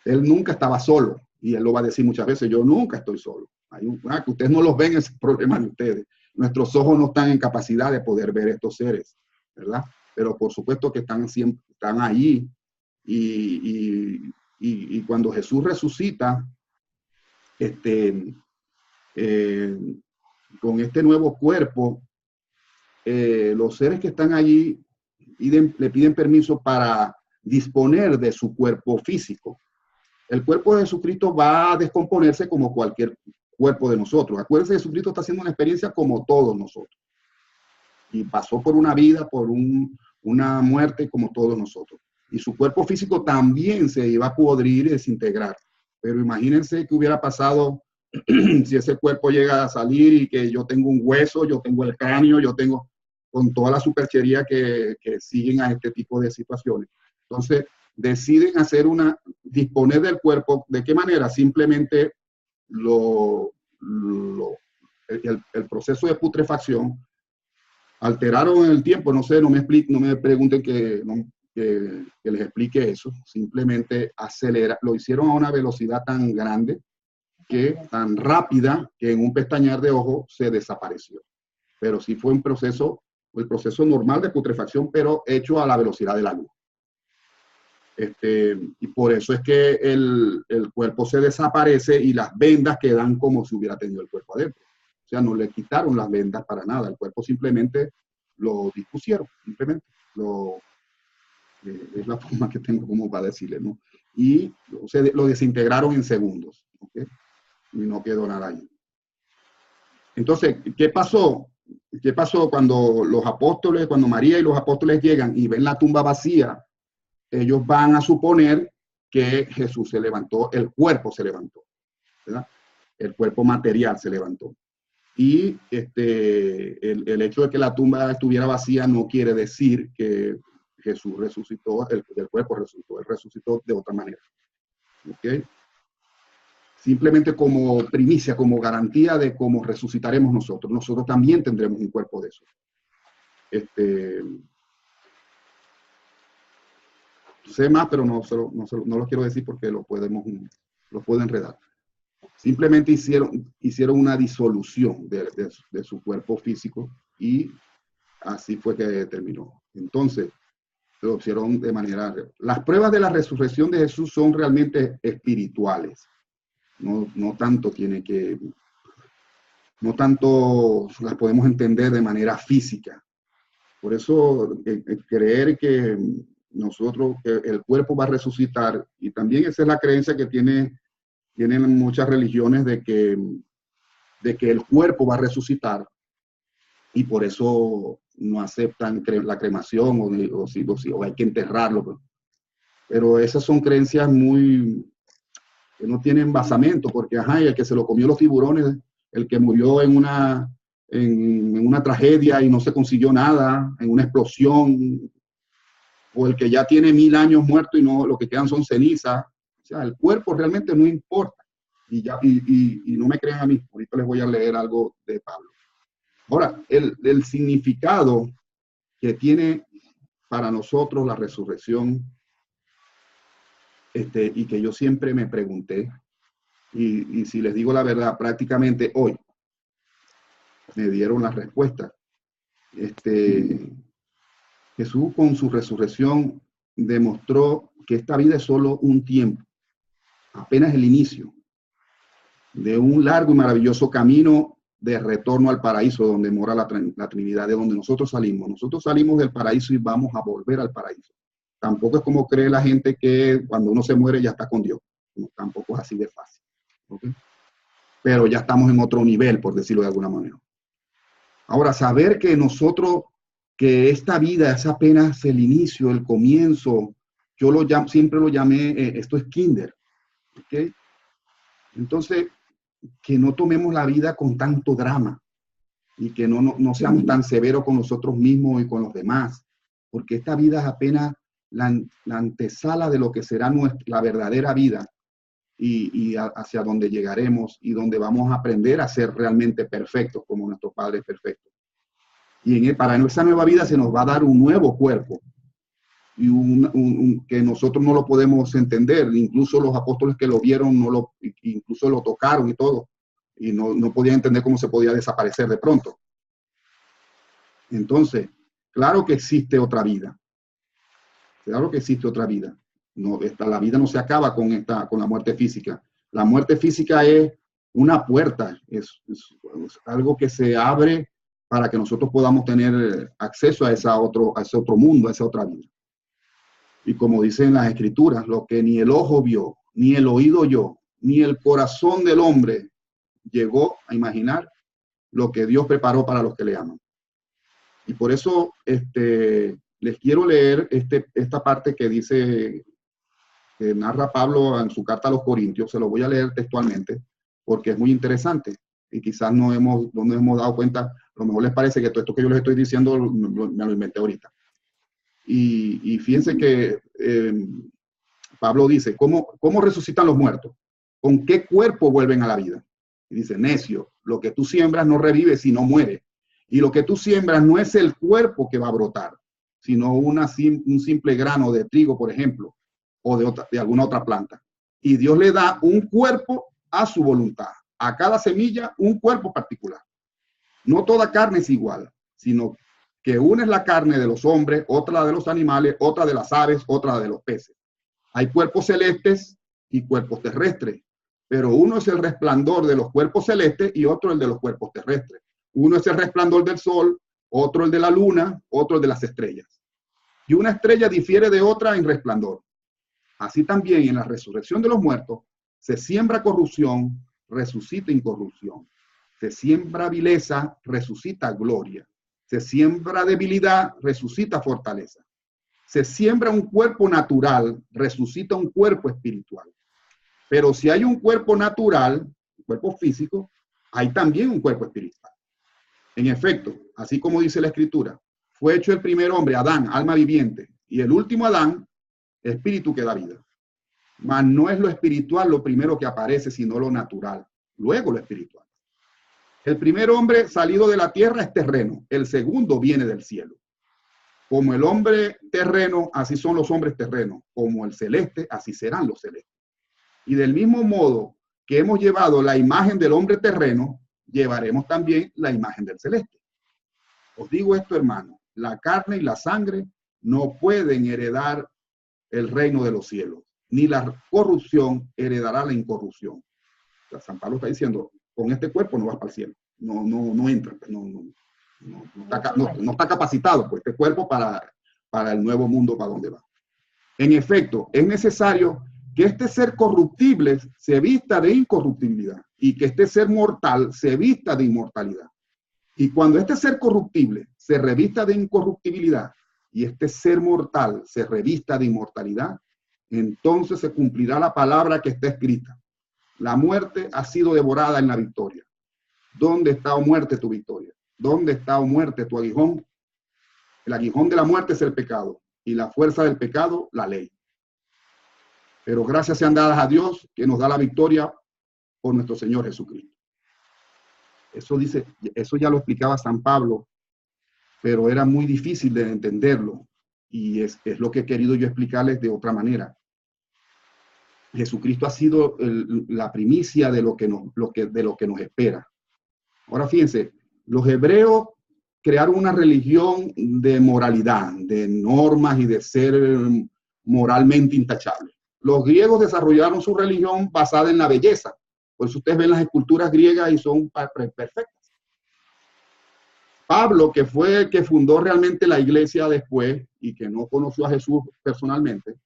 Speaker 1: Él nunca estaba solo y él lo va a decir muchas veces, yo nunca estoy solo. Que ustedes no los ven, es el problema de ustedes. Nuestros ojos no están en capacidad de poder ver estos seres, ¿verdad? Pero por supuesto que están ahí y cuando Jesús resucita, con este nuevo cuerpo, los seres que están allí le piden permiso para disponer de su cuerpo físico. El cuerpo de Jesucristo va a descomponerse como cualquier cuerpo de nosotros. Acuérdense que Jesucristo está haciendo una experiencia como todos nosotros. Y pasó por una vida, por una muerte como todos nosotros. Y su cuerpo físico también se iba a pudrir y desintegrar. Pero imagínense qué hubiera pasado si ese cuerpo llega a salir y que yo tengo un hueso, yo tengo el cráneo, yo tengo con toda la superchería que siguen a este tipo de situaciones. Entonces, deciden disponer del cuerpo, ¿de qué manera? Simplemente el proceso de putrefacción, alteraron el tiempo, no sé, no me pregunten que les explique eso, simplemente lo hicieron a una velocidad tan grande, tan rápida, que en un pestañear de ojo se desapareció. Pero sí fue el proceso normal de putrefacción, pero hecho a la velocidad de la luz. Y por eso es que el cuerpo se desaparece y las vendas quedan como si hubiera tenido el cuerpo adentro. O sea, no le quitaron las vendas para nada, el cuerpo simplemente lo dispusieron, simplemente es la forma que tengo como para decirle, ¿no? Y lo desintegraron en segundos, ¿okay? y no quedó nada ahí. Entonces, ¿qué pasó? ¿Qué pasó cuando los apóstoles, cuando María y los apóstoles llegan y ven la tumba vacía? Ellos van a suponer que Jesús se levantó, el cuerpo se levantó, ¿verdad? El cuerpo material se levantó. Y el hecho de que la tumba estuviera vacía no quiere decir que Jesús resucitó, el cuerpo resucitó, él resucitó de otra manera. ¿Okay? Simplemente como primicia, como garantía de cómo resucitaremos nosotros. Nosotros también tendremos un cuerpo de eso. Sé más, pero no lo quiero decir porque lo puedo enredar. Simplemente hicieron una disolución de su cuerpo físico y así fue que terminó. Entonces, lo hicieron de manera... Las pruebas de la resurrección de Jesús son realmente espirituales. No tanto las podemos entender de manera física. Por eso, creer que que el cuerpo va a resucitar, y también esa es la creencia que tienen muchas religiones de que el cuerpo va a resucitar, y por eso no aceptan la cremación o hay que enterrarlo. Pero esas son creencias que no tienen basamento, porque el que se lo comió los tiburones, el que murió en una tragedia y no se consiguió nada, en una explosión, o el que ya tiene 1000 años muerto y no, lo que quedan son cenizas. O sea, el cuerpo realmente no importa. Y no me crean a mí, ahorita les voy a leer algo de Pablo. Ahora, el significado que tiene para nosotros la resurrección, y que yo siempre me pregunté, y si les digo la verdad, prácticamente hoy me dieron la respuesta. Jesús con su resurrección demostró que esta vida es solo un tiempo, apenas el inicio de un largo y maravilloso camino de retorno al paraíso, donde mora la Trinidad, de donde nosotros salimos. Nosotros salimos del paraíso y vamos a volver al paraíso. Tampoco es como cree la gente que cuando uno se muere ya está con Dios. No, tampoco es así de fácil. ¿Okay? Pero ya estamos en otro nivel, por decirlo de alguna manera. Ahora, saber que esta vida es apenas el inicio, el comienzo, siempre lo llamé, esto es kinder. ¿Okay? Entonces, que no tomemos la vida con tanto drama y que no seamos tan severos con nosotros mismos y con los demás, porque esta vida es apenas la antesala de lo que será la verdadera vida y hacia donde llegaremos y donde vamos a aprender a ser realmente perfectos como nuestro Padre es perfecto. Y para esa nueva vida se nos va a dar un nuevo cuerpo y que nosotros no lo podemos entender. Incluso los apóstoles que lo vieron, incluso lo tocaron y todo, y no podían entender cómo se podía desaparecer de pronto. Entonces, claro que existe otra vida. Claro que existe otra vida. La vida no se acaba con la muerte física. La muerte física es una puerta, es algo que se abre para que nosotros podamos tener acceso a ese otro mundo, a esa otra vida. Y como dicen las escrituras, lo que ni el ojo vio, ni el oído oyó, ni el corazón del hombre llegó a imaginar, lo que Dios preparó para los que le aman. Y por eso les quiero leer esta parte que dice, que narra Pablo en su carta a los Corintios. Se lo voy a leer textualmente porque es muy interesante y quizás no nos hemos dado cuenta. A lo mejor les parece que todo esto que yo les estoy diciendo me lo inventé ahorita. Y fíjense que Pablo dice, ¿cómo resucitan los muertos? ¿Con qué cuerpo vuelven a la vida? Y dice, necio, lo que tú siembras no revive sino muere. Y lo que tú siembras no es el cuerpo que va a brotar, sino un simple grano de trigo, por ejemplo, o de alguna otra planta. Y Dios le da un cuerpo a su voluntad. A cada semilla un cuerpo particular. No toda carne es igual, sino que una es la carne de los hombres, otra la de los animales, otra de las aves, otra la de los peces. Hay cuerpos celestes y cuerpos terrestres, pero uno es el resplandor de los cuerpos celestes y otro el de los cuerpos terrestres. Uno es el resplandor del sol, otro el de la luna, otro el de las estrellas. Y una estrella difiere de otra en resplandor. Así también en la resurrección de los muertos se siembra corrupción resucita incorrupción. Se siembra vileza, resucita gloria. Se siembra debilidad, resucita fortaleza. Se siembra un cuerpo natural, resucita un cuerpo espiritual. Pero si hay un cuerpo natural, un cuerpo físico, hay también un cuerpo espiritual. En efecto, así como dice la Escritura, fue hecho el primer hombre, Adán, alma viviente, y el último Adán, espíritu que da vida. Mas no es lo espiritual lo primero que aparece, sino lo natural, luego lo espiritual. El primer hombre salido de la tierra es terreno, el segundo viene del cielo. Como el hombre terreno, así son los hombres terrenos, como el celeste, así serán los celestes. Y del mismo modo que hemos llevado la imagen del hombre terreno, llevaremos también la imagen del celeste. Os digo esto, hermano, la carne y la sangre no pueden heredar el reino de los cielos, ni la corrupción heredará la incorrupción. O sea, San Pablo está diciendo, con este cuerpo no vas para el cielo, no entra, no está capacitado pues, este cuerpo para el nuevo mundo, para donde va. En efecto, es necesario que este ser corruptible se vista de incorruptibilidad y que este ser mortal se vista de inmortalidad. Y cuando este ser corruptible se revista de incorruptibilidad y este ser mortal se revista de inmortalidad, entonces se cumplirá la palabra que está escrita. La muerte ha sido devorada en la victoria. ¿Dónde está, oh muerte, tu victoria? ¿Dónde está, oh muerte, tu aguijón? El aguijón de la muerte es el pecado y la fuerza del pecado, la ley. Pero gracias sean dadas a Dios que nos da la victoria por nuestro Señor Jesucristo. Eso ya lo explicaba San Pablo, pero era muy difícil de entenderlo. Y es lo que he querido yo explicarles de otra manera. Jesucristo ha sido la primicia de lo que nos espera. Ahora fíjense, los hebreos crearon una religión de moralidad, de normas y de ser moralmente intachable. Los griegos desarrollaron su religión basada en la belleza. Por eso ustedes ven las esculturas griegas y son perfectas. Pablo, que fue el que fundó realmente la iglesia después y que no conoció a Jesús personalmente,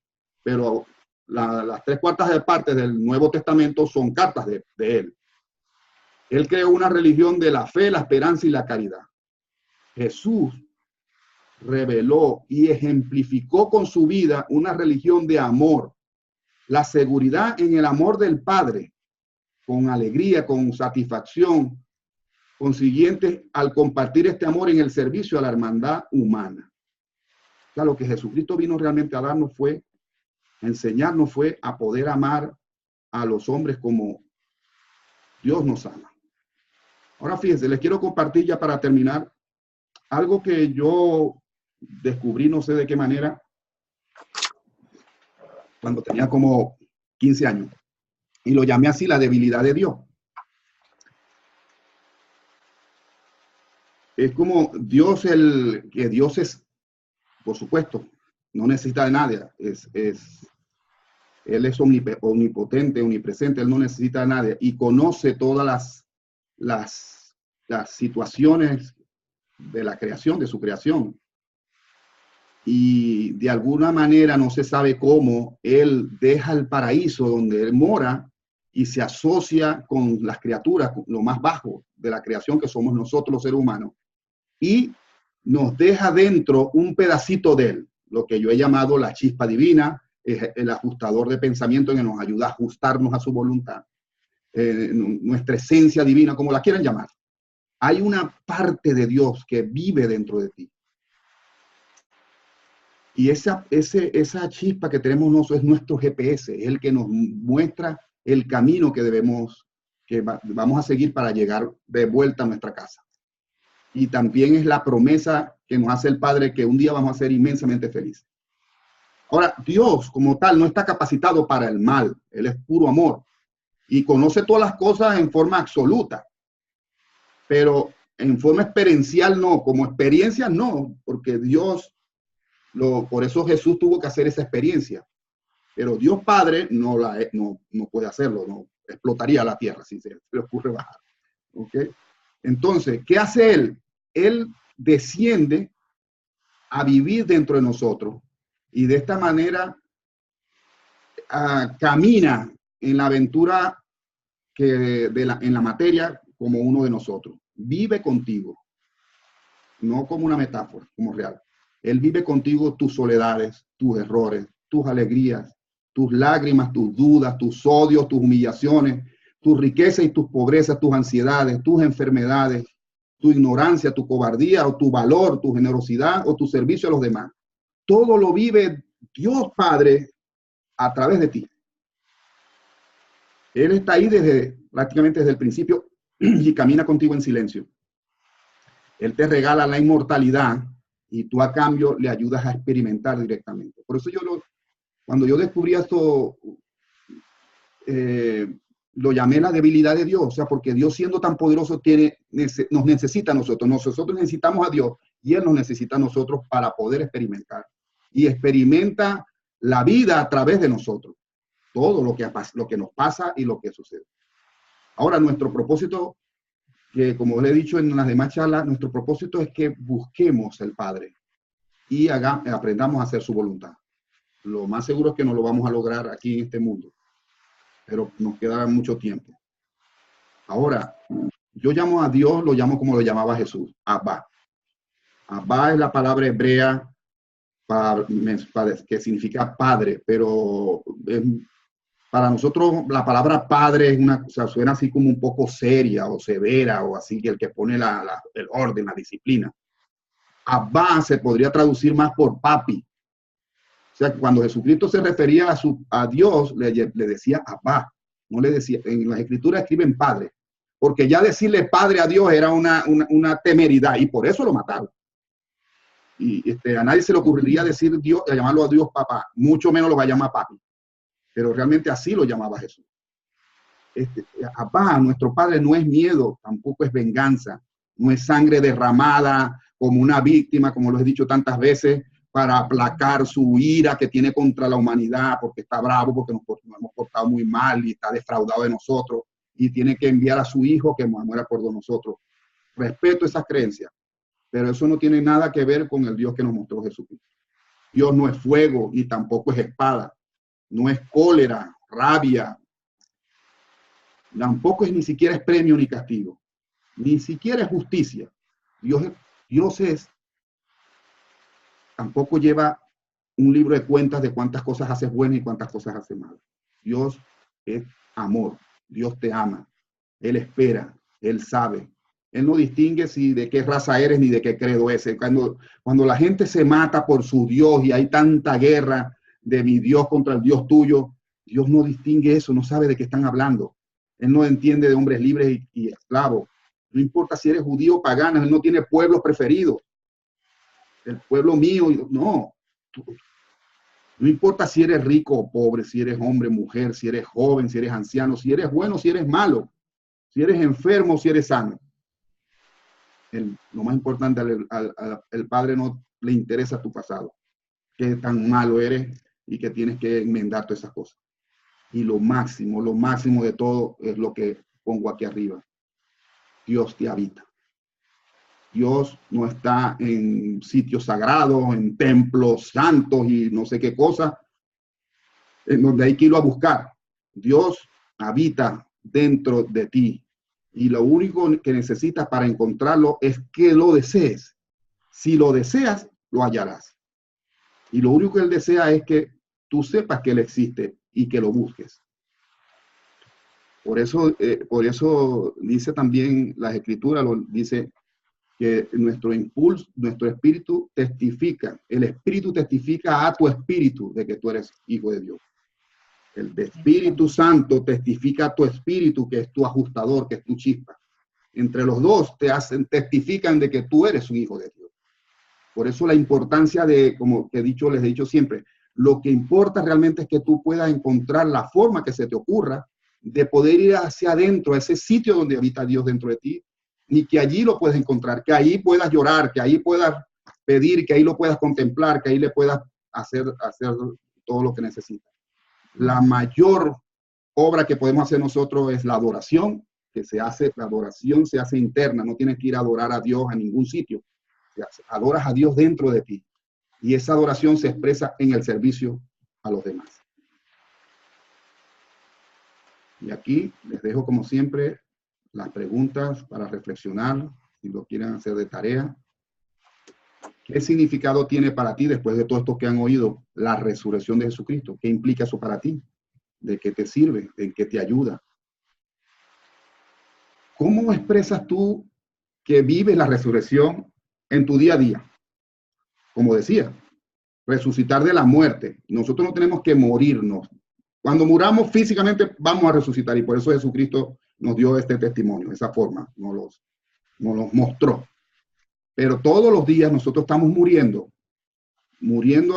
Speaker 1: pero las 3/4 partes del Nuevo Testamento son cartas de él. Él creó una religión de la fe, la esperanza y la caridad. Jesús reveló y ejemplificó con su vida una religión de amor, la seguridad en el amor del Padre, con alegría, con satisfacción, consiguiente al compartir este amor en el servicio a la hermandad humana. O sea, lo que Jesucristo vino realmente a darnos fue, a enseñarnos fue a poder amar a los hombres como Dios nos ama. Ahora fíjense, les quiero compartir ya para terminar algo que yo descubrí, no sé de qué manera, cuando tenía como 15 años. Y lo llamé así, la debilidad de Dios. Es como Dios, que Dios es, por supuesto, no necesita de nadie. Él es omnipotente, omnipresente, Él no necesita de nadie. Y conoce todas las situaciones de la creación, de su creación. Y de alguna manera no se sabe cómo Él deja el paraíso donde Él mora y se asocia con las criaturas, lo más bajo de la creación que somos nosotros los seres humanos, y nos deja dentro un pedacito de Él, lo que yo he llamado la chispa divina, el ajustador de pensamiento que nos ayuda a ajustarnos a su voluntad, nuestra esencia divina, como la quieran llamar. Hay una parte de Dios que vive dentro de ti. Y esa chispa que tenemos nosotros es nuestro GPS, es el que nos muestra el camino que vamos a seguir para llegar de vuelta a nuestra casa. Y también es la promesa que nos hace el Padre que un día vamos a ser inmensamente felices. Ahora, Dios como tal no está capacitado para el mal, Él es puro amor y conoce todas las cosas en forma absoluta, pero en forma experiencial no, como experiencia no, porque Dios, por eso Jesús tuvo que hacer esa experiencia, pero Dios Padre no puede hacerlo, no explotaría la tierra si se le ocurre bajar. ¿Okay? Entonces, ¿qué hace Él? Él desciende a vivir dentro de nosotros y de esta manera camina en la aventura en la materia como uno de nosotros. Vive contigo, no como una metáfora, como real. Él vive contigo tus soledades, tus errores, tus alegrías, tus lágrimas, tus dudas, tus odios, tus humillaciones, tus riquezas y tus pobrezas, tus ansiedades, tus enfermedades, tu ignorancia, tu cobardía o tu valor, tu generosidad o tu servicio a los demás. Todo lo vive Dios Padre a través de ti. Él está ahí prácticamente desde el principio y camina contigo en silencio. Él te regala la inmortalidad y tú a cambio le ayudas a experimentar directamente. Por eso cuando yo descubrí esto, lo llamé la debilidad de Dios, o sea, porque Dios siendo tan poderoso nos necesita a nosotros. Nosotros necesitamos a Dios y Él nos necesita a nosotros para poder experimentar. Y experimenta la vida a través de nosotros. Todo lo que nos pasa y lo que sucede. Ahora, nuestro propósito, que como le he dicho en las demás charlas, nuestro propósito es que busquemos el Padre y aprendamos a hacer su voluntad. Lo más seguro es que no lo vamos a lograr aquí en este mundo, pero nos quedará mucho tiempo. Ahora, yo llamo a Dios, lo llamo como lo llamaba Jesús, Abba. Abba es la palabra hebrea que significa padre, pero para nosotros la palabra padre es o sea, suena así como un poco seria o severa o así, que el que pone el orden, la disciplina. Abba se podría traducir más por papi. O sea, cuando Jesucristo se refería a Dios, le decía Abba. No le decía, en las escrituras escriben padre, porque ya decirle padre a Dios era una temeridad y por eso lo mataron. Y a nadie se le ocurriría decir Dios, llamarlo a Dios papá, mucho menos lo va a llamar papi. Pero realmente así lo llamaba Jesús. Abba, nuestro Padre, no es miedo, tampoco es venganza, no es sangre derramada como una víctima, como lo he dicho tantas veces, para aplacar su ira que tiene contra la humanidad, porque está bravo, porque nos hemos portado muy mal y está defraudado de nosotros, y tiene que enviar a su hijo que muera por nosotros. Respeto esas creencias, pero eso no tiene nada que ver con el Dios que nos mostró Jesucristo. Dios no es fuego y tampoco es espada. No es cólera, rabia, tampoco es ni siquiera es premio ni castigo, ni siquiera es justicia. Dios tampoco lleva un libro de cuentas de cuántas cosas haces buenas y cuántas cosas haces malas. Dios es amor, Dios te ama, Él espera, Él sabe. Él no distingue si de qué raza eres ni de qué credo es. Cuando la gente se mata por su Dios y hay tanta guerra de mi Dios contra el Dios tuyo, Dios no distingue eso, no sabe de qué están hablando. Él no entiende de hombres libres y esclavos. No importa si eres judío o pagano, Él no tiene pueblos preferidos. El pueblo mío, no. No importa si eres rico o pobre, si eres hombre, mujer, si eres joven, si eres anciano, si eres bueno, si eres malo, si eres enfermo, si eres sano. Lo más importante, al Padre no le interesa tu pasado, qué tan malo eres y que tienes que enmendar todas esas cosas. Y lo máximo de todo es lo que pongo aquí arriba. Dios te habita. Dios no está en sitios sagrados, en templos santos y no sé qué cosa, en donde hay que irlo a buscar. Dios habita dentro de ti. Y lo único que necesitas para encontrarlo es que lo desees. Si lo deseas, lo hallarás. Y lo único que Él desea es que tú sepas que Él existe y que lo busques. Por eso dice también las Escrituras, dice que nuestro impulso, nuestro espíritu testifica, el espíritu testifica a tu espíritu de que tú eres hijo de Dios. El Espíritu Santo testifica a tu espíritu, que es tu ajustador, que es tu chispa. Entre los dos testifican de que tú eres un hijo de Dios. Por eso la importancia de, como les he dicho siempre, lo que importa realmente es que tú puedas encontrar la forma que se te ocurra de poder ir hacia adentro, a ese sitio donde habita Dios dentro de ti, y que allí lo puedas encontrar, que ahí puedas llorar, que ahí puedas pedir, que ahí lo puedas contemplar, que ahí le puedas hacer todo lo que necesitas. La mayor obra que podemos hacer nosotros es la adoración, la adoración se hace interna, no tienes que ir a adorar a Dios a ningún sitio. Adoras a Dios dentro de ti y esa adoración se expresa en el servicio a los demás. Y aquí les dejo, como siempre, las preguntas para reflexionar, si lo quieren hacer de tarea. ¿Qué significado tiene para ti, después de todo esto que han oído, la resurrección de Jesucristo? ¿Qué implica eso para ti? ¿De qué te sirve? ¿En qué te ayuda? ¿Cómo expresas tú que vives la resurrección en tu día a día? Como decía, resucitar de la muerte. Nosotros no tenemos que morirnos. Cuando muramos físicamente vamos a resucitar, y por eso Jesucristo nos dio este testimonio, esa forma, nos los mostró. Pero todos los días nosotros estamos muriendo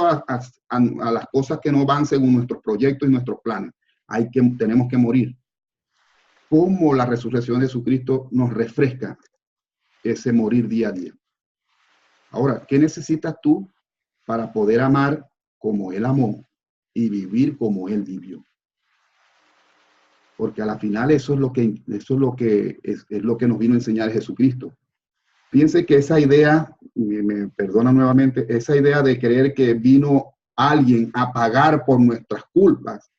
Speaker 1: a las cosas que no van según nuestros proyectos y nuestros planes. Tenemos que morir. ¿Cómo la resurrección de Jesucristo nos refresca ese morir día a día? Ahora, ¿qué necesitas tú para poder amar como Él amó y vivir como Él vivió? Porque a la final eso es lo que nos vino a enseñar Jesucristo. Piense que esa idea, me perdona nuevamente, esa idea de creer que vino alguien a pagar por nuestras culpas,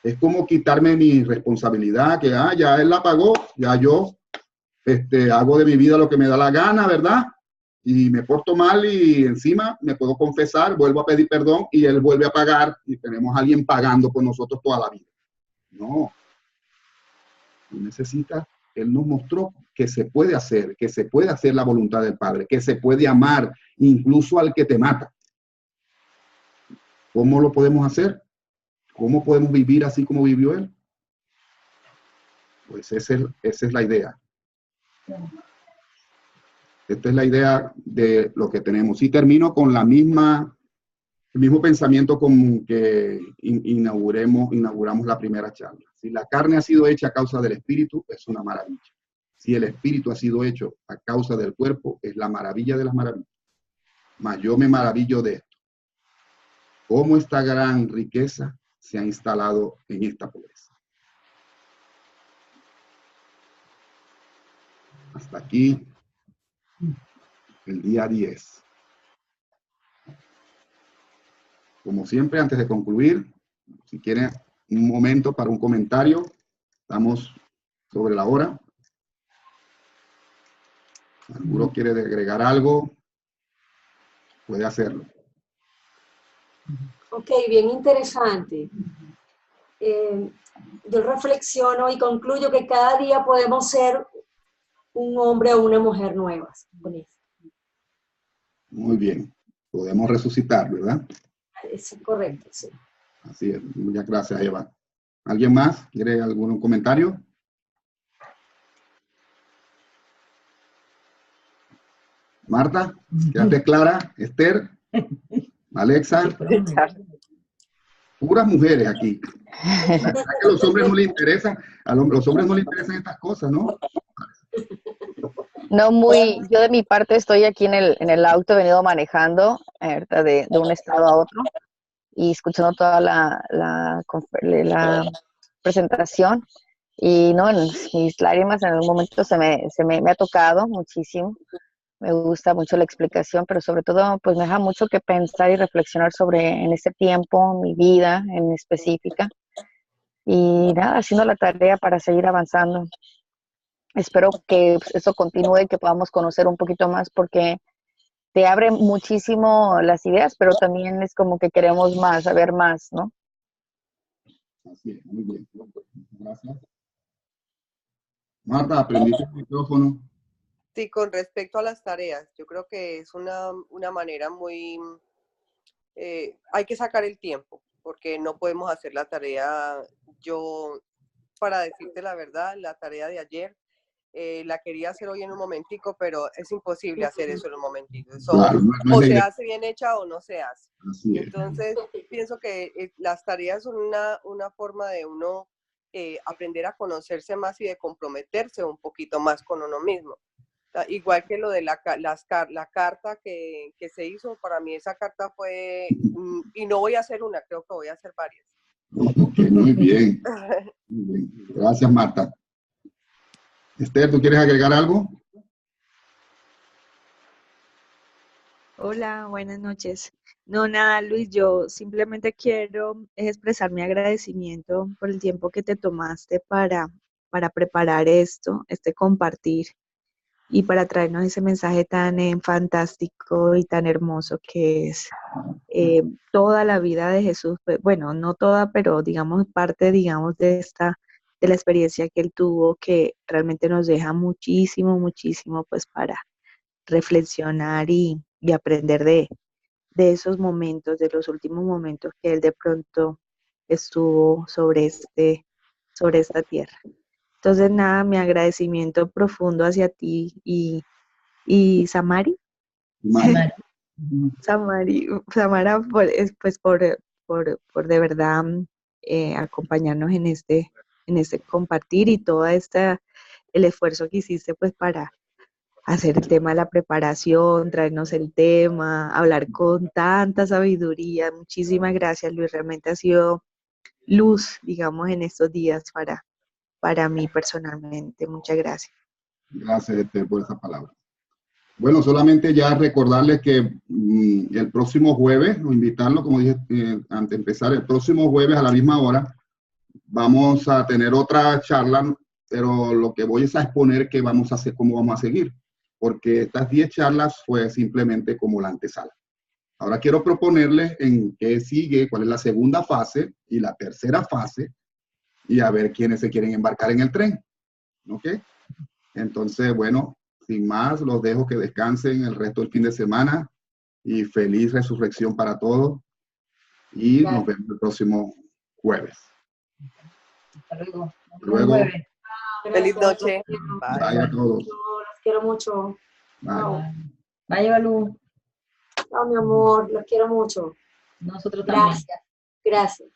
Speaker 1: es como quitarme mi responsabilidad, que ya Él la pagó, ya yo hago de mi vida lo que me da la gana, ¿verdad? Y me porto mal y encima me puedo confesar, vuelvo a pedir perdón y Él vuelve a pagar y tenemos a alguien pagando por nosotros toda la vida. No. Tú necesitas, Él nos mostró que se puede hacer la voluntad del Padre, que se puede amar incluso al que te mata. ¿Cómo lo podemos hacer? ¿Cómo podemos vivir así como vivió Él? Pues esa es la idea. Esta es la idea de lo que tenemos. Y termino con el mismo pensamiento con que inauguramos la primera charla. Si la carne ha sido hecha a causa del espíritu, es una maravilla. Si el espíritu ha sido hecho a causa del cuerpo, es la maravilla de las maravillas. Mas yo me maravillo de esto. Cómo esta gran riqueza se ha instalado en esta pobreza. Hasta aquí el día 10. Como siempre, antes de concluir, si quieren un momento para un comentario, estamos sobre la hora. ¿Alguno quiere agregar algo? Puede hacerlo.
Speaker 2: Ok, bien interesante. Yo reflexiono y concluyo que cada día podemos ser un hombre o una mujer nuevas.
Speaker 1: Muy bien. Podemos resucitar, ¿verdad?
Speaker 2: Es correcto, sí.
Speaker 1: Así es. Muchas gracias, Eva. ¿Alguien más quiere algún comentario? Marta, quédate clara. Esther, Alexa, puras mujeres aquí. La verdad que a los hombres no les interesan, los hombres no les interesan estas cosas, ¿no?
Speaker 3: No muy, yo de mi parte estoy aquí en el auto, he venido manejando de un estado a otro y escuchando toda la presentación, y no, mis lágrimas en algún momento me ha tocado muchísimo. Me gusta mucho la explicación, pero sobre todo pues me deja mucho que pensar y reflexionar en este tiempo, mi vida en específica, y nada, haciendo la tarea para seguir avanzando. Espero que eso continúe y que podamos conocer un poquito más, porque te abre muchísimo las ideas, pero también es como que queremos más, saber más, ¿no?
Speaker 1: Así es, muy bien. Gracias. Marta, aprendiste el micrófono.
Speaker 4: Sí, con respecto a las tareas, yo creo que es una manera muy... hay que sacar el tiempo, porque no podemos hacer la tarea. Yo, para decirte la verdad, la tarea de ayer la quería hacer hoy en un momentico, pero es imposible hacer eso en un momentito. Eso
Speaker 1: Claro,
Speaker 4: o se hace bien hecha o no se hace.
Speaker 1: Así es.
Speaker 4: Entonces, pienso que las tareas son una forma de uno aprender a conocerse más y de comprometerse un poquito más con uno mismo. Igual que lo de la carta que se hizo, para mí esa carta fue, y no voy a hacer una, creo que voy a hacer varias.
Speaker 1: Okay, muy bien. Muy bien. Gracias, Marta. Esther, ¿tú quieres agregar algo?
Speaker 5: Hola, buenas noches. No, nada, Luis, yo simplemente quiero expresar mi agradecimiento por el tiempo que te tomaste para preparar esto, este compartir y para traernos ese mensaje tan fantástico y tan hermoso que es toda la vida de Jesús. Pues, bueno, no toda, pero digamos parte, digamos, de la experiencia que él tuvo, que realmente nos deja muchísimo, muchísimo, pues para reflexionar y aprender de esos momentos, de los últimos momentos que él de pronto estuvo sobre esta tierra. Entonces, nada, mi agradecimiento profundo hacia ti y Samari,
Speaker 1: Imagínate.
Speaker 5: Samara, pues por de verdad acompañarnos en este compartir y toda el esfuerzo que hiciste pues para hacer el tema de la preparación, traernos el tema, hablar con tanta sabiduría. Muchísimas gracias, Luis. Realmente ha sido luz, digamos, en estos días para mí personalmente. Muchas gracias.
Speaker 1: Gracias, por esa palabra. Bueno, solamente ya recordarles que el próximo jueves, o invitarlo, como dije antes de empezar, el próximo jueves a la misma hora, vamos a tener otra charla, pero lo que voy es a exponer qué vamos a hacer, cómo vamos a seguir, porque estas 10 charlas fue simplemente como la antesala. Ahora quiero proponerles en qué sigue, cuál es la segunda fase y la tercera fase, y a ver quiénes se quieren embarcar en el tren. ¿Ok? Entonces, bueno, sin más, los dejo que descansen el resto del fin de semana y feliz resurrección para todos. Y nos vemos el próximo jueves.
Speaker 6: Hasta luego.
Speaker 1: Hasta luego.
Speaker 4: Feliz noche.
Speaker 1: Bye a todos.
Speaker 2: Los quiero mucho.
Speaker 1: Bye.
Speaker 6: Bye, Balú.
Speaker 2: Chao, mi amor, los quiero mucho.
Speaker 6: Nosotros también.
Speaker 2: Gracias.